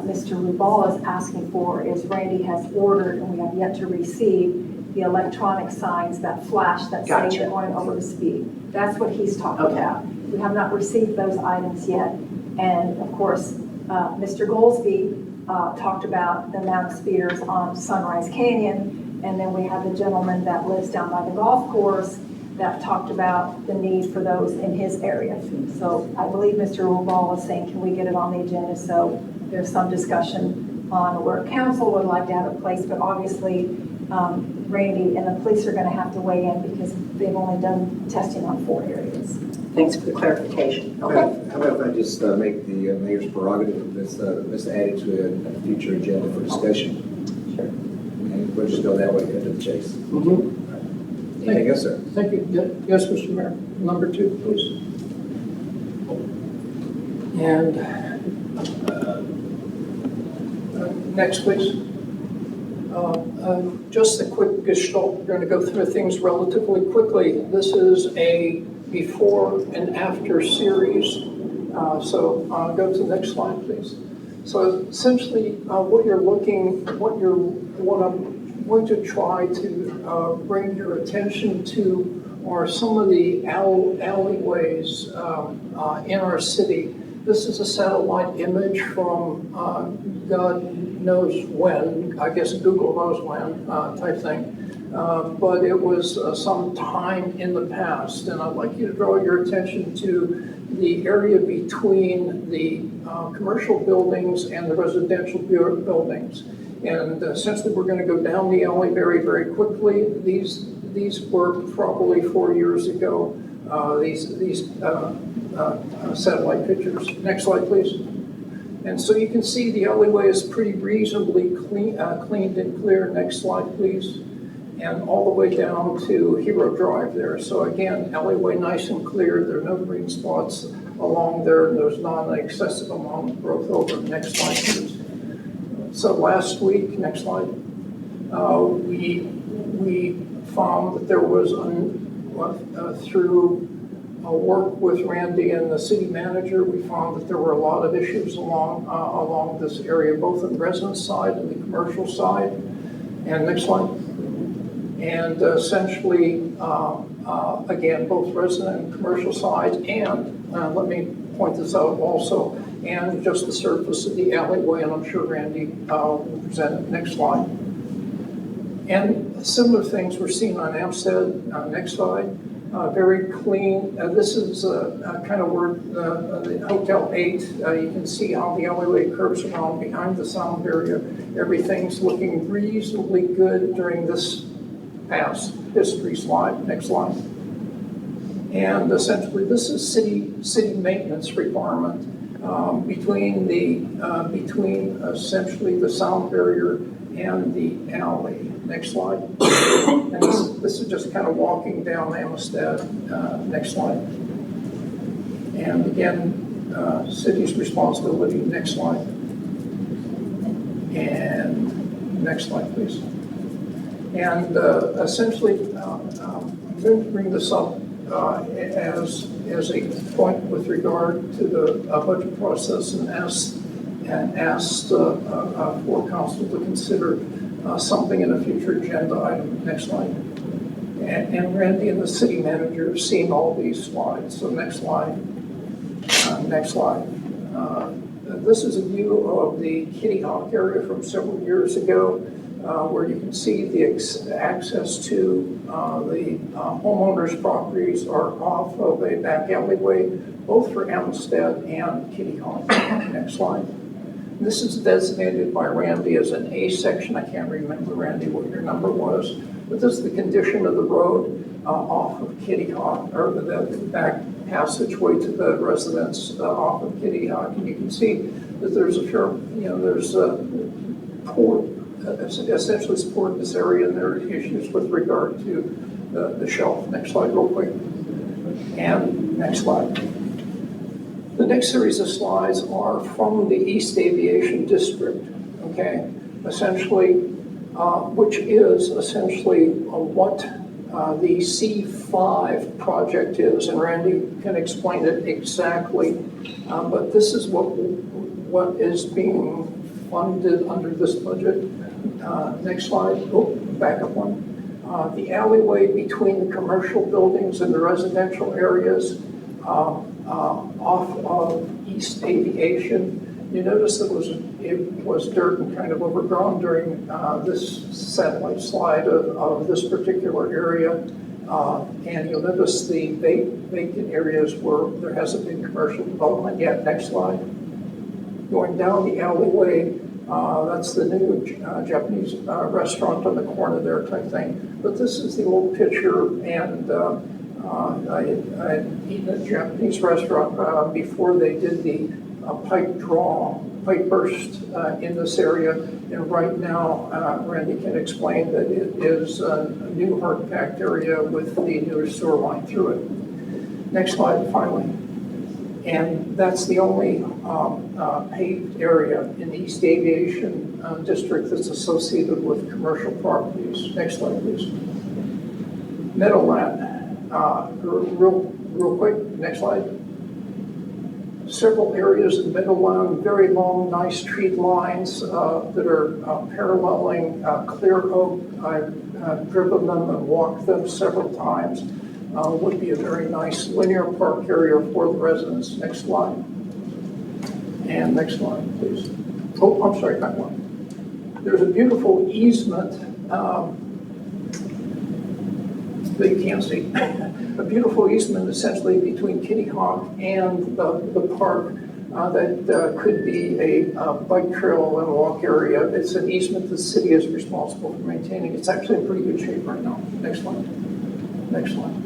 Mr. Rubal is asking for is Randy has ordered, and we have yet to receive, the electronic signs that flash that say Gotcha. you're going over the speed. That's what he's talking Okay. about. We have not received those items yet. And of course, Mr. Goolsby talked about the amount of speeders on Sunrise Canyon. And then we have the gentleman that lives down by the golf course that talked about the need for those in his area. So I believe Mr. Rubal is saying, can we get it on the agenda? So there's some discussion on where council would like to have it placed, but obviously Randy and the police are going to have to weigh in because they've only done testing on 4 areas. thanks for the clarification. how about if I just make the mayor's prerogative of this added to a future agenda for discussion? Sure. And we'll just go that way, cut to the chase. Anything else, sir? Thank you. Yes, Mr. Mayor. Number 2, please. And next, please. Just a quick gestalt. We're going to go through things relatively quickly. This is a before and after series. So go to the next slide, please. So essentially, what I'm going to try to bring your attention to are some of the alleyways in our city. This is a satellite image from God knows when, I guess Google knows when type thing. but it was some time in the past. And I'd like you to draw your attention to the area between the commercial buildings and the residential buildings. And essentially, we're going to go down the alley very, very quickly. These were probably 4 years ago, these satellite pictures. Next slide, please. And so you can see the alleyway is pretty reasonably cleaned and clear. Next slide, please. And all the way down to Hero Drive there. So again, alleyway nice and clear. There are no green spots along there. There's not an excessive amount of growth over. Next slide, please. So last week, next slide, we found that there was, through work with Randy and the city manager, we found that there were a lot of issues along this area, both on the resident side and the commercial side. And next slide. And essentially, again, both resident and commercial sides, and let me point this out also, and just the surface of the alleyway, and I'm sure Randy will present it. Next slide. And similar things we're seeing on Amstead. Next slide. Very clean. This is kind of where the Hotel 8, you can see how the alleyway curves around behind the sound barrier. Everything's looking reasonably good during this past history slide. Next slide. And essentially, this is city maintenance requirement between essentially the sound barrier and the alley. Next slide. And this is just kind of walking down Amstead. Next slide. And again, city's responsibility. Next slide. And next slide, please. And essentially, I'm going to bring this up as a point with regard to the budget process and asked for council to consider something in a future agenda item. Next slide. And Randy and the city manager have seen all these slides. So next slide. Next slide. This is a view of the Kitty Hawk area from several years ago, where you can see the access to the homeowners' properties are off of a back alleyway, both for Amstead and Kitty Hawk. Next slide. This is designated by Randy as an A section. I can't remember, Randy, what your number was, but this is the condition of the road off of Kitty Hawk, or the back passageway to the residents off of Kitty Hawk. And you can see that there's there's poor, essentially support in this area, and there are issues with regard to the shelf. Next slide, real quick. And next slide. The next series of slides are from the East Aviation District, okay? Essentially, which is essentially what the C5 project is, and Randy can explain it exactly, but this is what is being funded under this budget. Next slide. Oh, back up one. The alleyway between the commercial buildings and the residential areas off of East Aviation. You notice that it was dirt and kind of overgrown during this satellite slide of this particular area. And you'll notice the vacant areas where there hasn't been commercial development yet. Next slide. Going down the alleyway, that's the new Japanese restaurant on the corner there type thing. But this is the old picture, and I had eaten at a Japanese restaurant before they did the pipe burst in this area. And right now, Randy can explain that it is a new hard-packed area with the new sewer line through it. Next slide, finally. And that's the only paved area in the East Aviation District that's associated with commercial properties. Next slide, please. Meadowland. Real quick, next slide. Several areas in Meadowland, very long, nice tree lines that are paralleling clear oak. I've driven them and walked them several times. Would be a very nice linear park area for the residents. Next slide. And next slide, please. Oh, I'm sorry, back one. There's a beautiful easement that you can't see, a beautiful easement essentially between Kitty Hawk and the park that could be a bike trail and walk area. It's an easement the city is responsible for maintaining. It's actually in pretty good shape right now. Next one. Next one.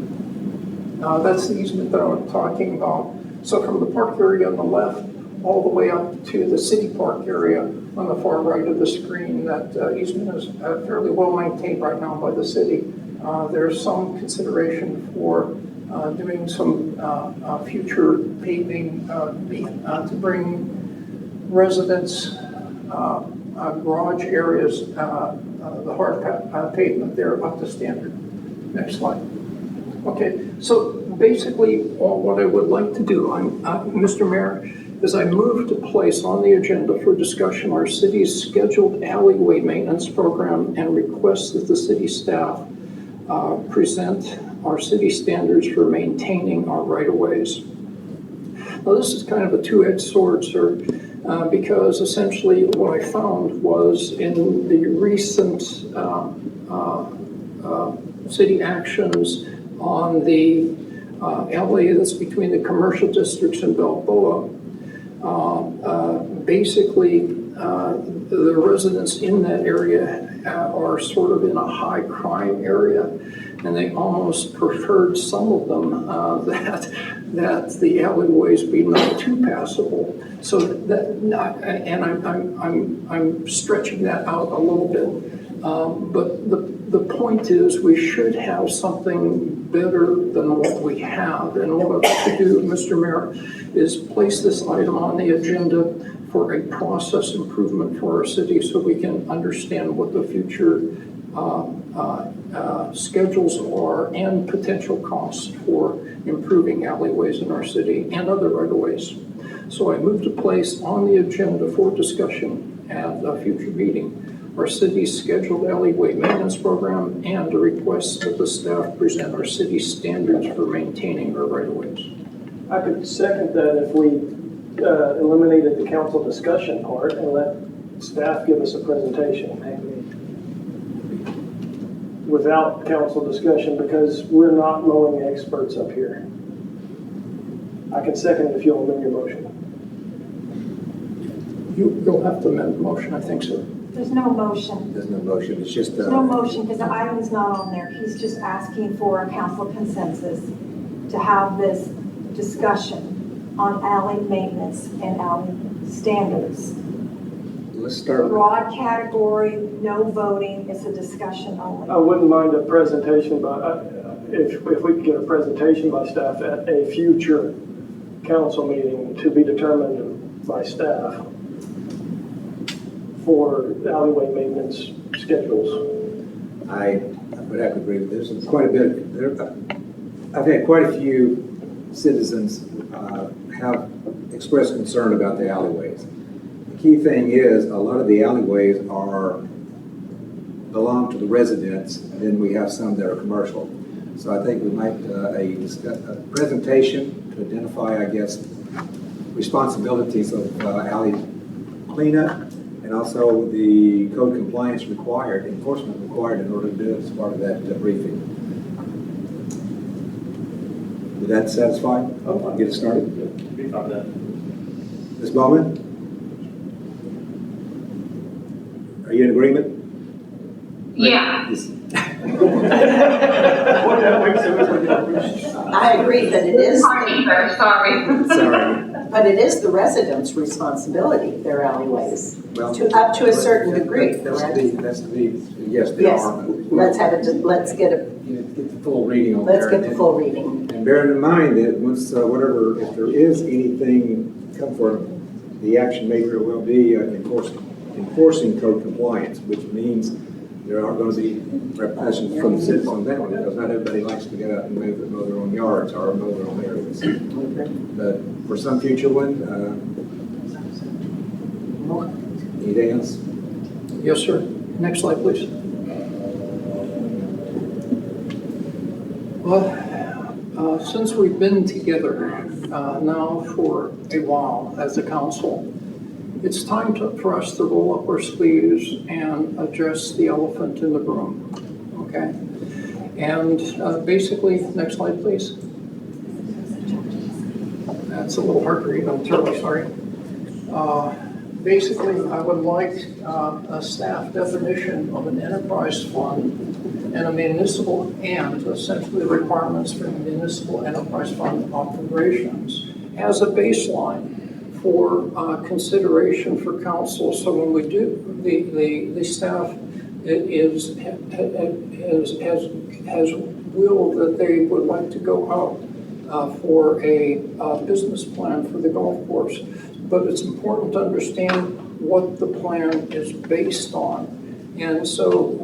That's the easement that I'm talking about. So from the park area on the left all the way up to the city park area on the far right of the screen, that easement is fairly well maintained right now by the city. There's some consideration for doing some future paving to bring residents' garage areas, the hard pavement there up to standard. Next slide. Okay, so basically what I would like to do, Mr. Mayor, is I move to place on the agenda for discussion our city's scheduled alleyway maintenance program and request that the city staff present our city standards for maintaining our right-of-ways. Now, this is kind of a two-edged sword, sir, because essentially what I found was in the recent city actions on the alley that's between the commercial districts and Balboa, basically the residents in that area are sort of in a high crime area, and they almost preferred, some of them, that the alleyways be not too passable. So that, and I'm stretching that out a little bit, but the point is we should have something better than what we have. And what I'd like to do, Mr. Mayor, is place this item on the agenda for a process improvement for our city so we can understand what the future schedules are and potential costs for improving alleyways in our city and other right-of-ways. So I move to place on the agenda for discussion at a future meeting our city's scheduled alleyway maintenance program and a request that the staff present our city's standards for maintaining our right-of-ways. I could second that if we eliminated the council discussion part and let staff give us a presentation without council discussion, because we're not mowing experts up here. I can second it if you'll amend your motion. You'll have to amend the motion, I think, sir. There's no motion. There's no motion, it's just. There's no motion because the item is not on there. He's just asking for a council consensus to have this discussion on alley maintenance and alley standards. Let's start with. Broad category, no voting, it's a discussion only. I wouldn't mind a presentation, but if we could get a presentation by staff at a future council meeting to be determined by staff for alleyway maintenance schedules. I would have to agree with this. There's quite a bit. I've had quite a few citizens have expressed concern about the alleyways. The key thing is a lot of the alleyways belong to the residents, and then we have some that are commercial. So I think we might a presentation to identify, I guess, responsibilities of alley cleanup, and also the code compliance required, enforcement required in order to do it as part of that briefing. Would that satisfy? I'll get it started. Be fine with that. Ms. Bulman? Are you in agreement? Yeah. I agree that it is, Pardon me, sir, sorry. Sorry. but it is the residents' responsibility, their alleyways, Well, up to a certain degree, That's correct? yes, they Yes, are. let's have it, let's get Get the full reading on there. let's get the full reading. And bearing in mind that once, if there is anything come for the action may very well be enforcing code compliance, which means there are going to be repercussions from the citizens on that one, because not everybody likes to get out and mow their own yards or mow their own areas. But for some future one, anything else? Yes, sir. Next slide, please. Well, since we've been together now for a while as a council, it's time for us to roll up our sleeves and address the elephant in the room, okay? And basically, next slide, please. That's a little hard to read, I'm terribly sorry. Basically, I would like a staff definition of an enterprise fund and a municipal, and essentially the requirements for municipal enterprise fund operations as a baseline for consideration for council. So when we do, the staff has will that they would like to go out for a business plan for the golf course. But it's important to understand what the plan is based on. And so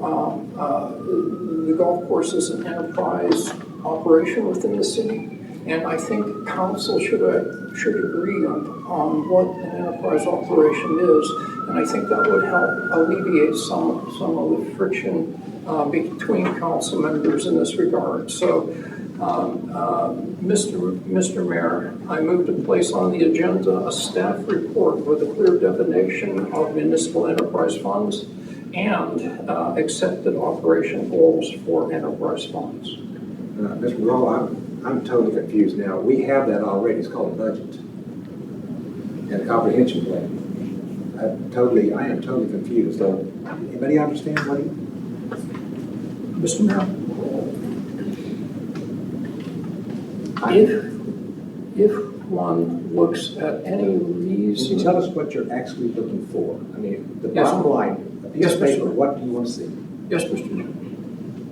the golf course is an enterprise operation within the city. And I think council should agree on what an enterprise operation is. And I think that would help alleviate some of the friction between council members in this regard. So, Mr. Mayor, I move to place on the agenda a staff report with a clear definition of municipal enterprise funds and accepted operation goals for enterprise funds. Mr. Rubal, I'm totally confused now. We have that already. It's called a budget and a comprehension plan. I am totally confused. So, anybody understand what Mr. Mayor? If one looks at any reason... Can you tell us what you're actually looking for? I mean, the Yes, bottom line, a piece of paper, what do you want to see? Yes, Mr. Mayor.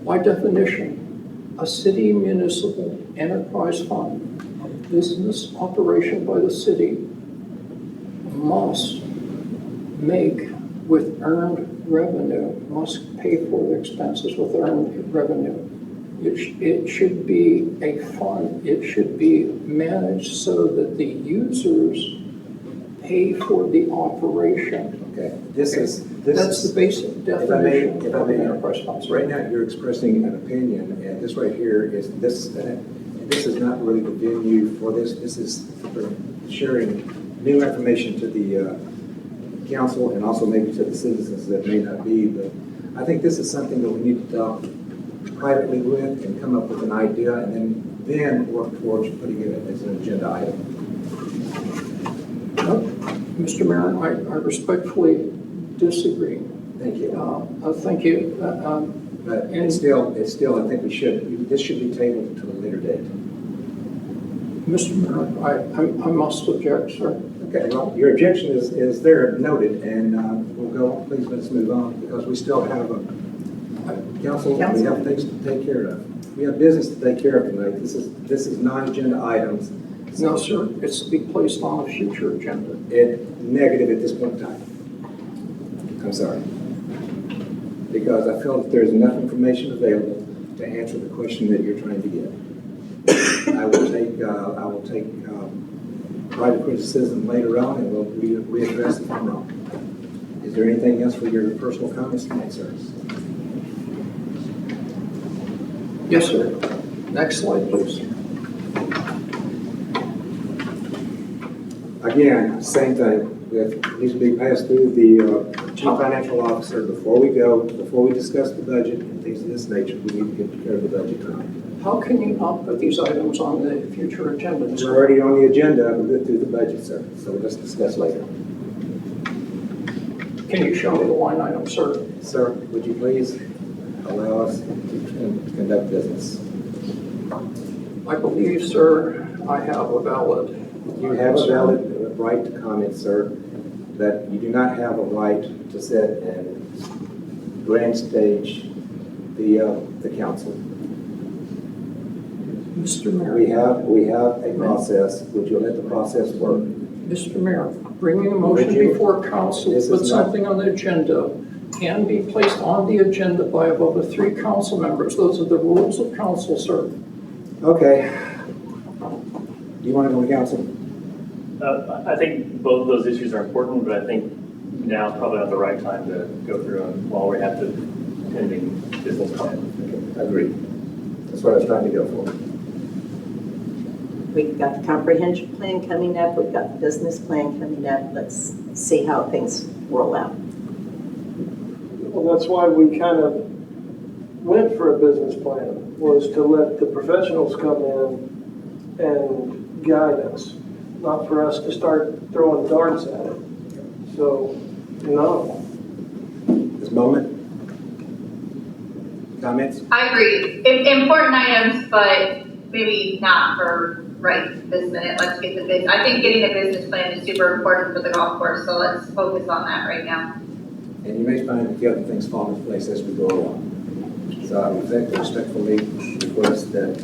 By definition, a city municipal enterprise fund, a business operation by the city, must make with earned revenue, must pay for the expenses with earned revenue. It should be a fund. It should be managed so that the users pay for the operation. Okay. That's the basic definition if I of may, enterprise funds. Right now, you're expressing an opinion, and this right here is this. This is not really the venue for this. This is for sharing new information to the council and also maybe to the citizens that may not be. But I think this is something that we need to talk privately with and come up with an idea, and then work towards putting it as an agenda item. Mr. Mayor, I respectfully disagree. Thank you. Thank you. But it's still, I think this should be tabled to a later date. Mr. Mayor, I must object, sir. Okay, well, your objection is there noted, and we'll go, please let's move on, because we still have a council, we have things to take care of. We have business to take care of tonight. This is non-agenda items. No, sir, it's to be placed on a future agenda. Negative at this point in time. I'm sorry. Because I feel that there's enough information available to answer the question that you're trying to get. I will take private criticism later on, and we'll readdress it if I'm wrong. Is there anything else for your personal comments tonight, sir? Yes, sir. Next slide, please. Again, same thing. It needs to be passed through the chief financial officer before we discuss the budget and things of this nature. We need to get care of the budget tonight. How can you not put these items on the future agenda? We're already on the agenda. We'll go through the budget, sir. So let's discuss later. Can you show me the line item, sir? Sir, would you please allow us to conduct business? I believe, sir, I have a valid. You have a valid right to comment, sir, that you do not have a right to sit and grand stage the council. Mr. Mayor. We have a process. Would you let the process work? Mr. Mayor, bringing a motion before council to put something on the agenda can be placed on the agenda by above 3 council members. Those are the rules of council, sir. Okay. Do you want to go to council? I think both of those issues are important, but I think now is probably not the right time to go through them while we have the pending business plan. Okay, agreed. That's what I was trying to go for. We've got the comprehension plan coming up, we've got the business plan coming up. Let's see how things roll out. Well, that's why we kind of went for a business plan, was to let the professionals come in and guide us, not for us to start throwing darts at it. So, no. Ms. Bowman? Comments? I agree. Important items, but maybe not for right this minute. Let's get the business. I think getting a business plan is super important for the golf course, so let's focus on that right now. And you may find that the other things fall into place as we go along. So I would respectfully request that,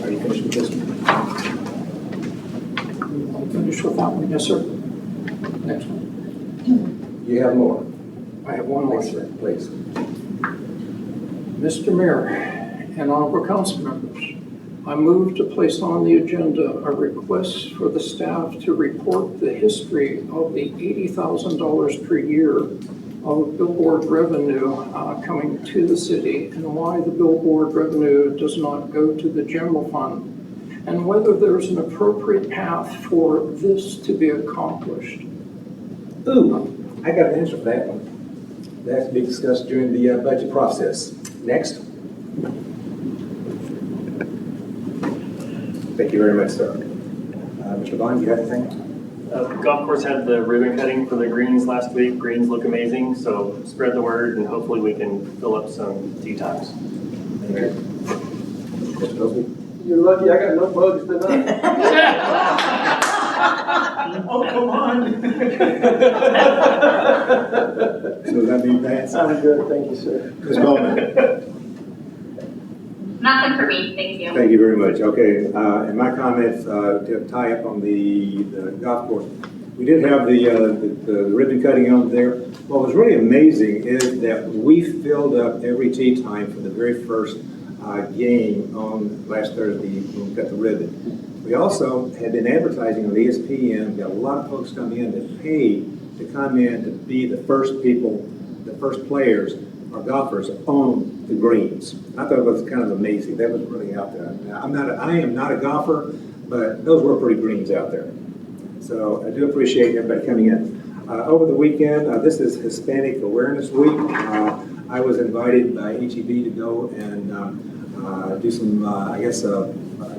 are you finished with this one? I'll finish with that one, yes, sir. Next one. You have more? I have one more, Please, sir. please. Mr. Mayor and honorable council members, I move to place on the agenda a request for the staff to report the history of the $80,000 per year of billboard revenue coming to the city, and why the billboard revenue does not go to the general fund, and whether there's an appropriate path for this to be accomplished. Ooh, I got an answer for that one. That has to be discussed during the budget process. Next. Thank you very much, sir. Mr. Vaughan, you have anything? The golf course had the ribbon cutting for the greens last week. Greens look amazing, so spread the word and hopefully we can fill up some tee times. Thank you. Mr. Goolsby? You're lucky I got no bugs tonight. Oh, come on. So that means that's. I'm good, thank you, sir. Ms. Bowman? Nothing for me, thank you. Thank you very much. Okay, and my comments to tie up on the golf course. We did have the ribbon cutting on there. What was really amazing is that we filled up every tee time for the very first game on last Thursday when we cut the ribbon. We also had been advertising on ESPN, got a lot of folks come in that paid to come in to be the first people, the first players or golfers on the greens. I thought it was kind of amazing. That was really out there. Now, I am not a golfer, but those were pretty greens out there. So I do appreciate everybody coming in. Over the weekend, this is Hispanic Awareness Week. I was invited by HEB to go and do some,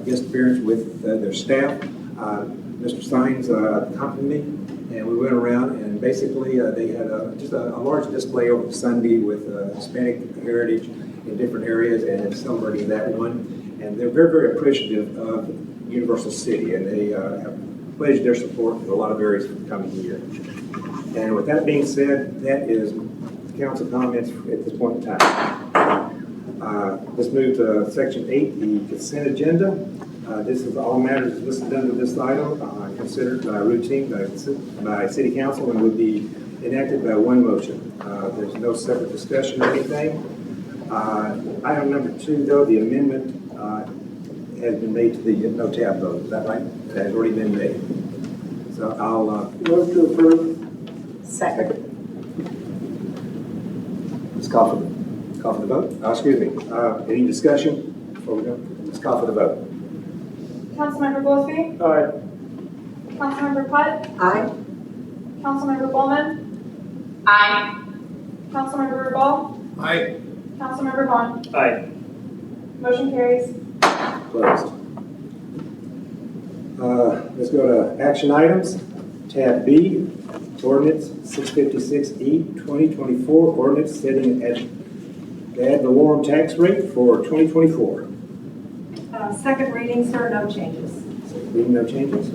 guest appearance with their staff. Mr. Steins accompanied me, and we went around and basically they had just a large display over Sunday with Hispanic heritage in different areas and celebrating that one. And they're very, very appreciative of Universal City, and they have pledged their support for a lot of areas for the coming year. And with that being said, that is council comments at this point in time. Let's move to section 8, the consent agenda. This is all matters listed under this item, considered by routine by city council and would be enacted by one motion. There's no separate discussion or anything. Item number 2, though, the amendment has been made to the no tab vote. Is that right? It has already been made. So I'll Move to approve. Second. let's call for the vote. Excuse me. Any discussion before we go? Let's call for the vote. Councilmember Goolsby, Aye. Councilmember Putt, Aye. Councilmember Bulman, Aye. Councilmember Rubal, Aye. Councilmember Vaughan. Aye. Motion carries. Closed. Let's go to action items. Tab B, Ordinance 656E 2024, Ordinance setting the Ad Valorem Tax Rate for 2024. Second reading, sir, no changes. Second reading, no changes.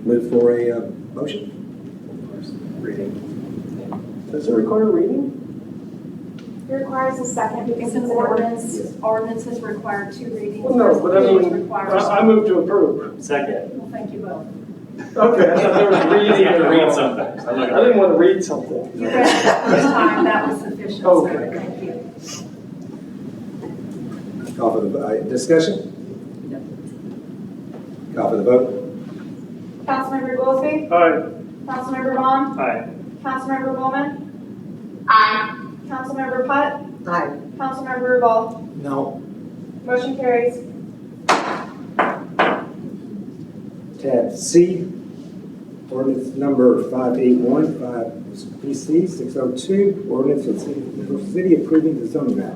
Move for a motion. Reading. Does it require reading? It requires a second because It's it's an an ordinance. ordinance. Ordinances require 2 readings. Well, no, but I First reading mean, requires- I move to approve. Second. Well, thank you both. Okay, I thought there was reading. You have to read involved. something. I didn't want to read something. You read it the first time, that was sufficient, sir. Okay. Thank you. Call for the discussion. Call for the vote. Councilmember Goolsby, Aye. Councilmember Vaughan, Aye. Councilmember Bulman, Aye. Councilmember Putt, Aye. Councilmember Rubal. No. Motion carries. Tab C, Ordinance number 581, PC 602, ordinance of the city approving the zoning map.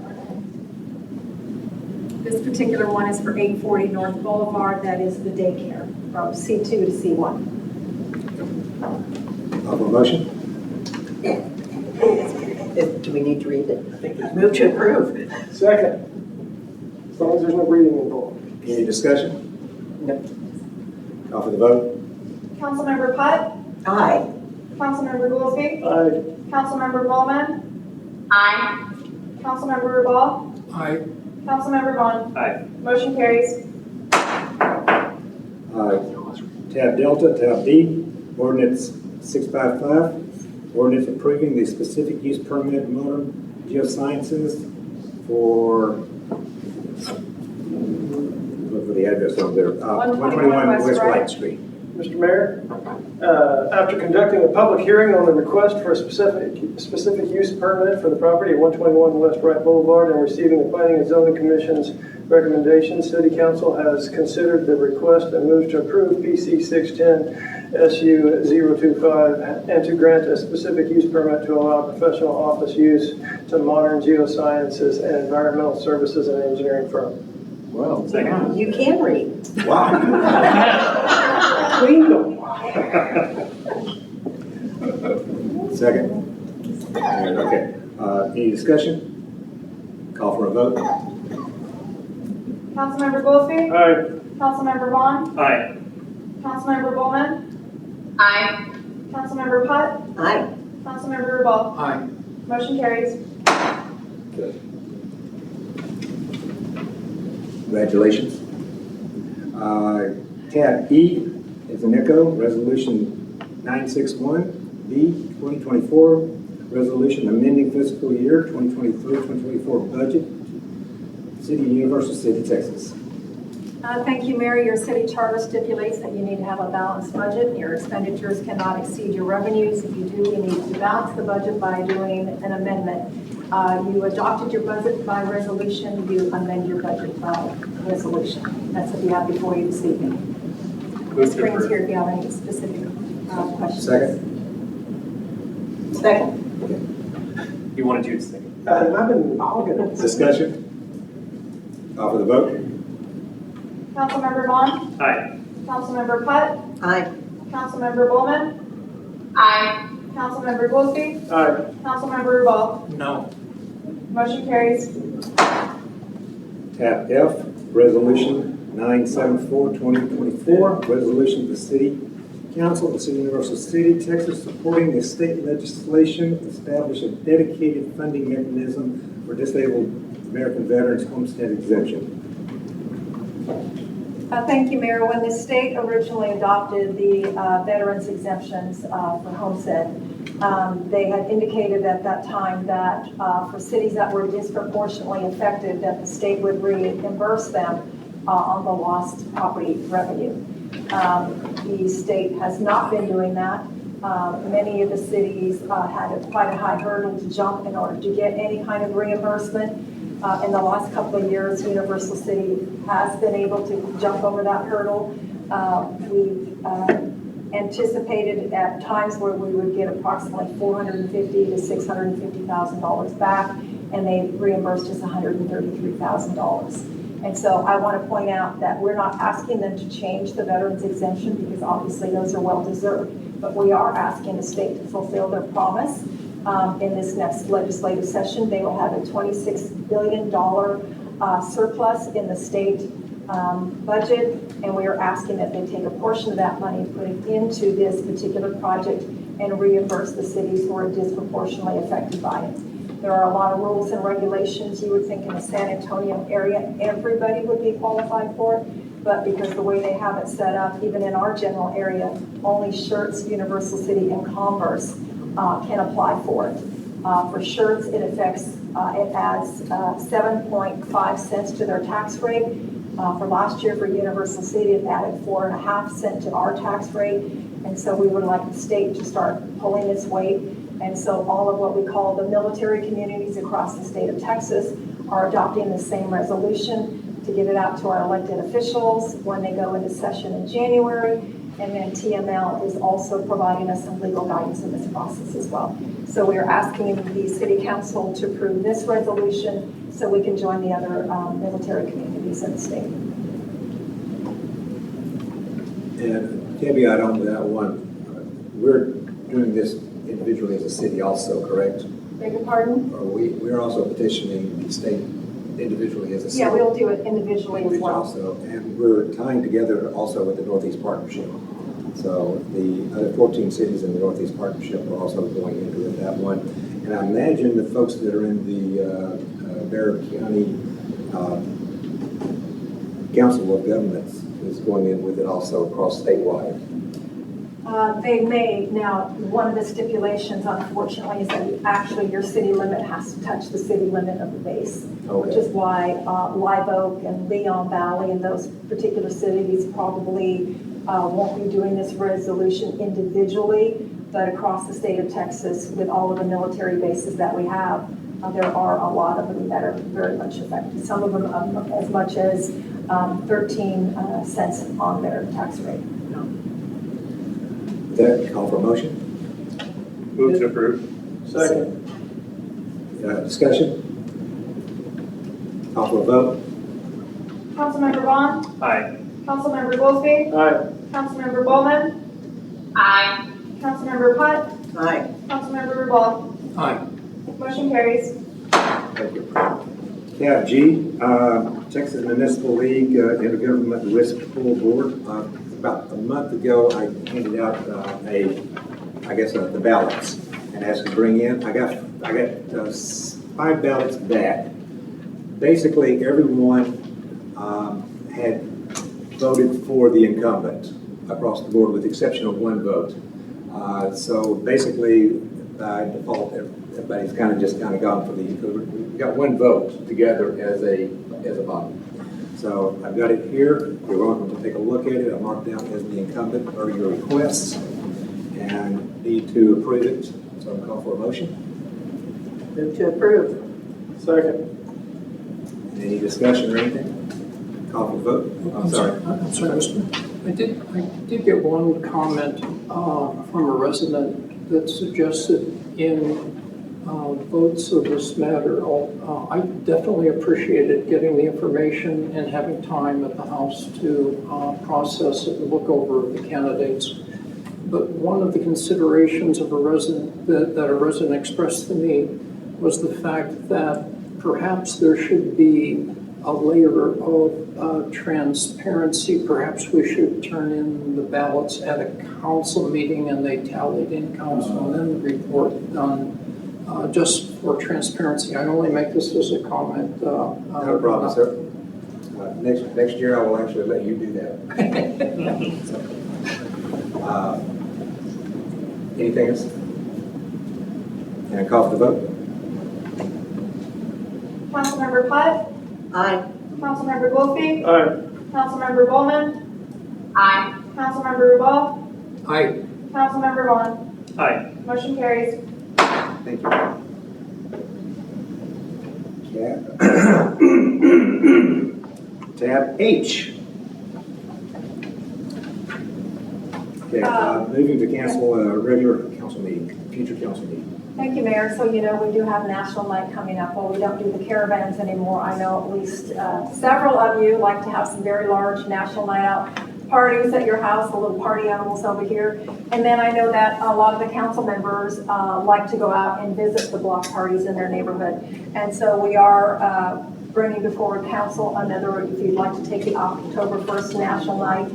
This particular one is for 840 North Boulevard. That is the daycare from C2 to C1. Have a motion? Do we need to read it? Move to approve. Second. As long as there's no reading involved. Any discussion? No. Call for the vote. Councilmember Putt, Aye. Councilmember Goolsby, Aye. Councilmember Bulman, Aye. Councilmember Rubal, Aye. Councilmember Vaughan. Aye. Motion carries. Tab Delta, Tab D, ordinance 655, ordinance approving the specific use permit modern geosciences for, look for the address on there, 121 West Wright Street. Mr. Mayor, after conducting a public hearing on the request for a specific use permit for the property at 121 West Wright Boulevard and receiving the Planning and Zoning Commission's recommendation, City Council has considered the request and moved to approve PC 610 SU 025 and to grant a specific use permit to allow professional office use to modern geosciences and environmental services and engineering firm. Well, Second. You can read. wow. Second. Okay. Any discussion? Call for a vote. Councilmember Goolsby, Aye. Councilmember Vaughan, Aye. Councilmember Bulman, Aye. Councilmember Putt, Aye. Councilmember Rubal. Aye. Motion carries. Congratulations. Tab E is an echo, resolution 961B 2024, resolution amending fiscal year 2023-2024 budget, City of Universal City, Texas. Thank you, Mayor. Your city charter stipulates that you need to have a balanced budget. Your expenditures cannot exceed your revenues. If you do, you need to balance the budget by doing an amendment. You adopted your budget by resolution. You amend your budget by resolution. That's what you have before you this evening. Ms. Springs here if you have any specific questions. Second. Second. You wanted to second. I've been all good. Discussion? Call for the vote. Councilmember Vaughan, Aye. Councilmember Putt, Aye. Councilmember Bulman, Aye. Councilmember Goolsby, Aye. Councilmember Rubal. No. Motion carries. Tab F, resolution 974-2024, resolution of the City Council of the City of Universal City, Texas, supporting the state legislation to establish a dedicated funding mechanism for Disabled American Veterans Homestead Exemption. Thank you, Mayor. When the state originally adopted the veterans exemptions for homestead, they had indicated at that time that for cities that were disproportionately affected, that the state would reimburse them on the lost property revenue. The state has not been doing that. Many of the cities had quite a high hurdle to jump in order to get any kind of reimbursement. In the last couple of years, Universal City has been able to jump over that hurdle. We've anticipated at times where we would get approximately $450,000 to $650,000 back, and they reimbursed us $133,000. And so I want to point out that we're not asking them to change the veterans exemption because obviously those are well deserved, but we are asking the state to fulfill their promise. In this next legislative session, they will have a $26 billion surplus in the state budget, and we are asking that they take a portion of that money and put it into this particular project and reimburse the cities who are disproportionately affected by it. There are a lot of rules and regulations. You would think in the San Antonio area, everybody would be qualified for it, but because the way they have it set up, even in our general area, only Shirts, Universal City, and Commerce can apply for it. For Shirts, it adds 7.5 cents to their tax rate. For last year for Universal City, it added 4.5 cents to our tax rate. And so we would like the state to start pulling its weight. And so all of what we call the military communities across the state of Texas are adopting the same resolution to get it out to our elected officials when they go into session in January. And then TML is also providing us some legal guidance in this process as well. So we are asking the city council to approve this resolution so we can join the other military communities in the state. And caveat on that one, we're doing this individually as a city also, correct? Beg your pardon? Or we're also petitioning the state individually as a city? Yeah, we'll do it individually as well. Also, and we're tying together also with the Northeast Partnership. So the other 14 cities in the Northeast Partnership are also going into it, that one. And I imagine the folks that are in the Bear County Council of Governments is going in with it also across statewide. They may. Now, one of the stipulations, unfortunately, is that actually your city limit has to touch the city limit of the base, which is why Live Oak and Leon Valley and those particular cities probably won't be doing this resolution individually, but across the state of Texas, with all of the military bases that we have, there are a lot of them that are very much affected. Some of them as much as 13 cents on their tax rate. That call for a motion? Move to approve. Second. Discussion? Call for a vote? Councilmember Vaughan, Aye. Councilmember Goolsby, Aye. Councilmember Bulman, Aye. Councilmember Putt, Aye. Councilmember Rubal. Aye. Motion carries. Thank you. Tab G, Texas Municipal League Intergovernmental Risk Pool Board. About a month ago, I handed out the ballots and asked to bring in. I got 5 ballots back. Basically, everyone had voted for the incumbent across the board, with the exception of 1 vote. So basically, by default, everybody's kind of gone for we got 1 vote together as a body. So I've got it here. You're welcome to take a look at it. I marked down as the incumbent or your requests and need to approve it. So I'll call for a motion. Move to approve. Second. Any discussion or anything? Call for vote. I'm sorry. I'm sorry, Mr. I did get one comment from a resident that suggested in votes of this matter. I definitely appreciated getting the information and having time at the House to process it and look over the candidates. But one of the considerations of a resident that a resident expressed to me was the fact that perhaps there should be a layer of transparency. Perhaps we should turn in the ballots at a council meeting and they tallied in council and then the report done. Just for transparency, I only make this as a comment. No problem, sir. Next year, I will actually let you do that. Anything else? And call for the vote. Councilmember Putt, Aye. Councilmember Goolsby, Aye. Councilmember Bulman, Aye. Councilmember Rubal, Aye. Councilmember Vaughan. Aye. Motion carries. Thank you. Tab H. Okay, moving to cancel a regular council meeting, future council meeting. Thank you, Mayor. So, you know, we do have National Night coming up. Well, we don't do the caravans anymore. I know at least several of you like to have some very large National Night Out parties at your house, the little party animals over here. And then I know that a lot of the council members like to go out and visit the block parties in their neighborhood. And so we are bringing before council another, if you'd like to take the October 1st National Night,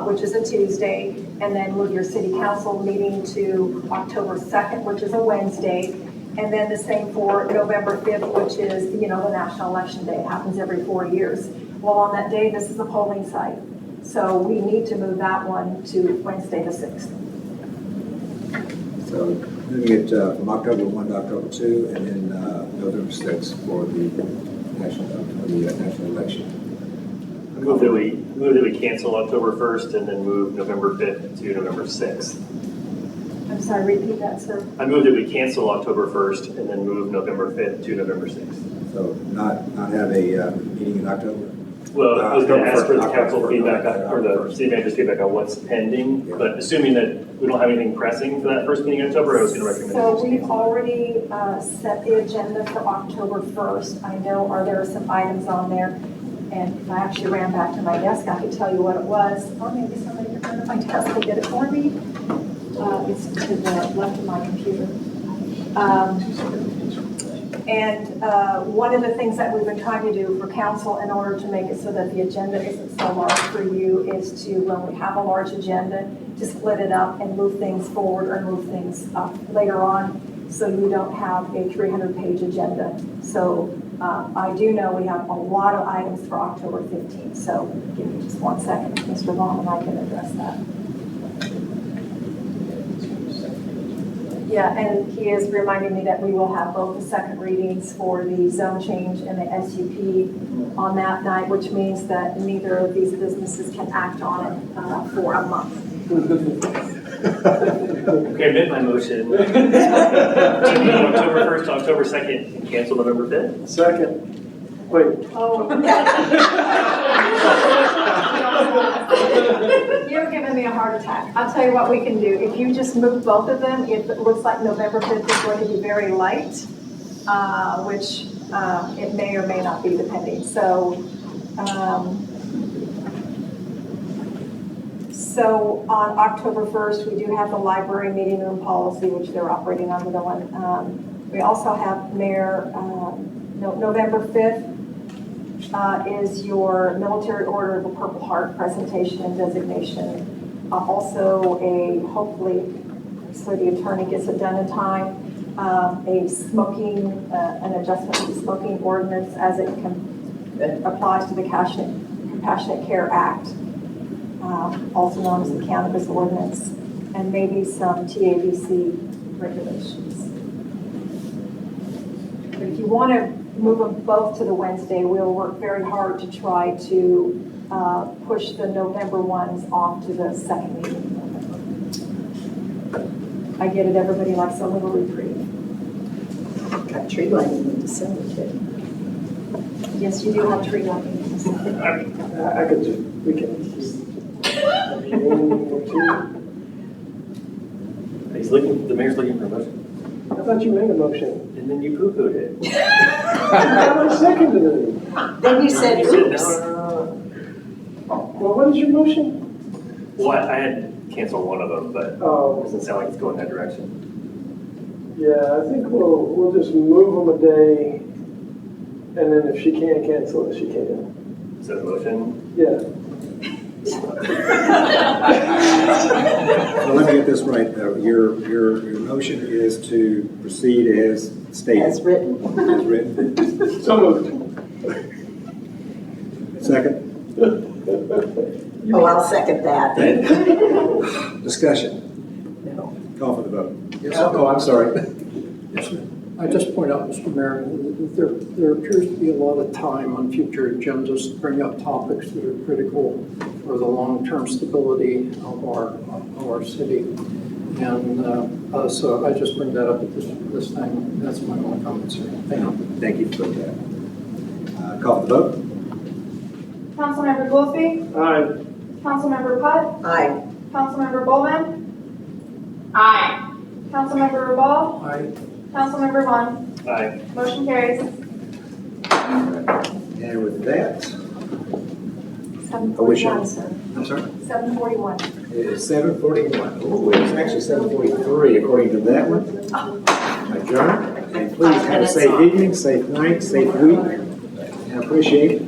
which is a Tuesday, and then move your city council meeting to October 2nd, which is a Wednesday. And then the same for November 5th, which is, you know, the National Election Day. It happens every 4 years. Well, on that day, this is a polling site. So we need to move that one to Wednesday the 6th. So moving it from October 1 to October 2, and then November 6th for the national election. Move that we cancel October 1st and then move November 5th to November 6th. I'm sorry, repeat that, sir. I move that we cancel October 1st and then move November 5th to November 6th. So not have a meeting in October? Well, I was going to ask for the council October feedback, first. or the city manager's feedback on what's pending, Yeah. but assuming that we don't have anything pressing for that first meeting in October, I was going to recommend. So we've already set the agenda for October 1st. I know there are some items on there, and if I actually ran back to my desk, I could tell you what it was. Or maybe somebody could run to my desk and get it for me. It's to the left of my computer. One of the things that we've been trying to do for council in order to make it so that the agenda isn't so large for you is to, when we have a large agenda, to split it up and move things forward or move things up later on, so you don't have a 300-page agenda. So I do know we have a lot of items for October 15th, so give me just 1 second, Mr. Vaughan, and I can address that. Yeah, and he is reminding me that we will have both the second readings for the zone change and the SUP on that night, which means that neither of these businesses can act on it for a month. Okay, amend my motion. October 1st to October 2nd, and cancel November 5th. Second. Wait. Oh. You're giving me a heart attack. I'll tell you what we can do. If you just move both of them, if it looks like November 5th is going to be very light, which it may or may not be depending. So on October 1st, we do have the library meeting room policy, which they're operating under the one. We also have Mayor, November 5th is your Military Order of the Purple Heart presentation and designation. Also hopefully, so the attorney gets it done in time, an adjustment to the smoking ordinance as it applies to the Compassionate Care Act, also known as the Cannabis Ordinance, and maybe some TABC regulations. But if you want to move them both to the Wednesday, we'll work very hard to try to push the November ones off to the second meeting in November. I get it, everybody likes a little reprieve. Got tree lighting in December too. Yes, you do have tree lighting in December. I could just, we can just. The mayor's looking for a motion. I thought you made a motion. And then you poo-pooed it. I seconded it. Then you said, You said oops. no. Well, what is your motion? Well, I had to cancel one of them, but it doesn't sound like it's going that direction. Yeah, I think we'll just move them a day, and then if she can't cancel it, she can. Is that a motion? Yeah. So let me get this right, though. Your motion is to proceed as stated. As written. As written. So moved. Second. Oh, I'll second that. Discussion. No. Call for the vote. Yes. Oh, I'm sorry. Yes, sir. I just point out, Mr. Mayor, that there appears to be a lot of time on future agendas to bring up topics that are critical for the long-term stability of our city. And so I just bring that up at this time. That's my only comment, sir. Thank you. Thank you for that. Call for the vote. Councilmember Goolsby, Aye. Councilmember Putt, Aye. Councilmember Bulman, Aye. Councilmember Rubal, Aye. Councilmember Vaughan. Aye. Motion carries. And with that, 7:41, sir. I'm sorry? 7:41. It is 7:41. Oh, it's actually 7:43 according to that one. Adjourned. And please have a safe evening, safe night, safe week. And appreciate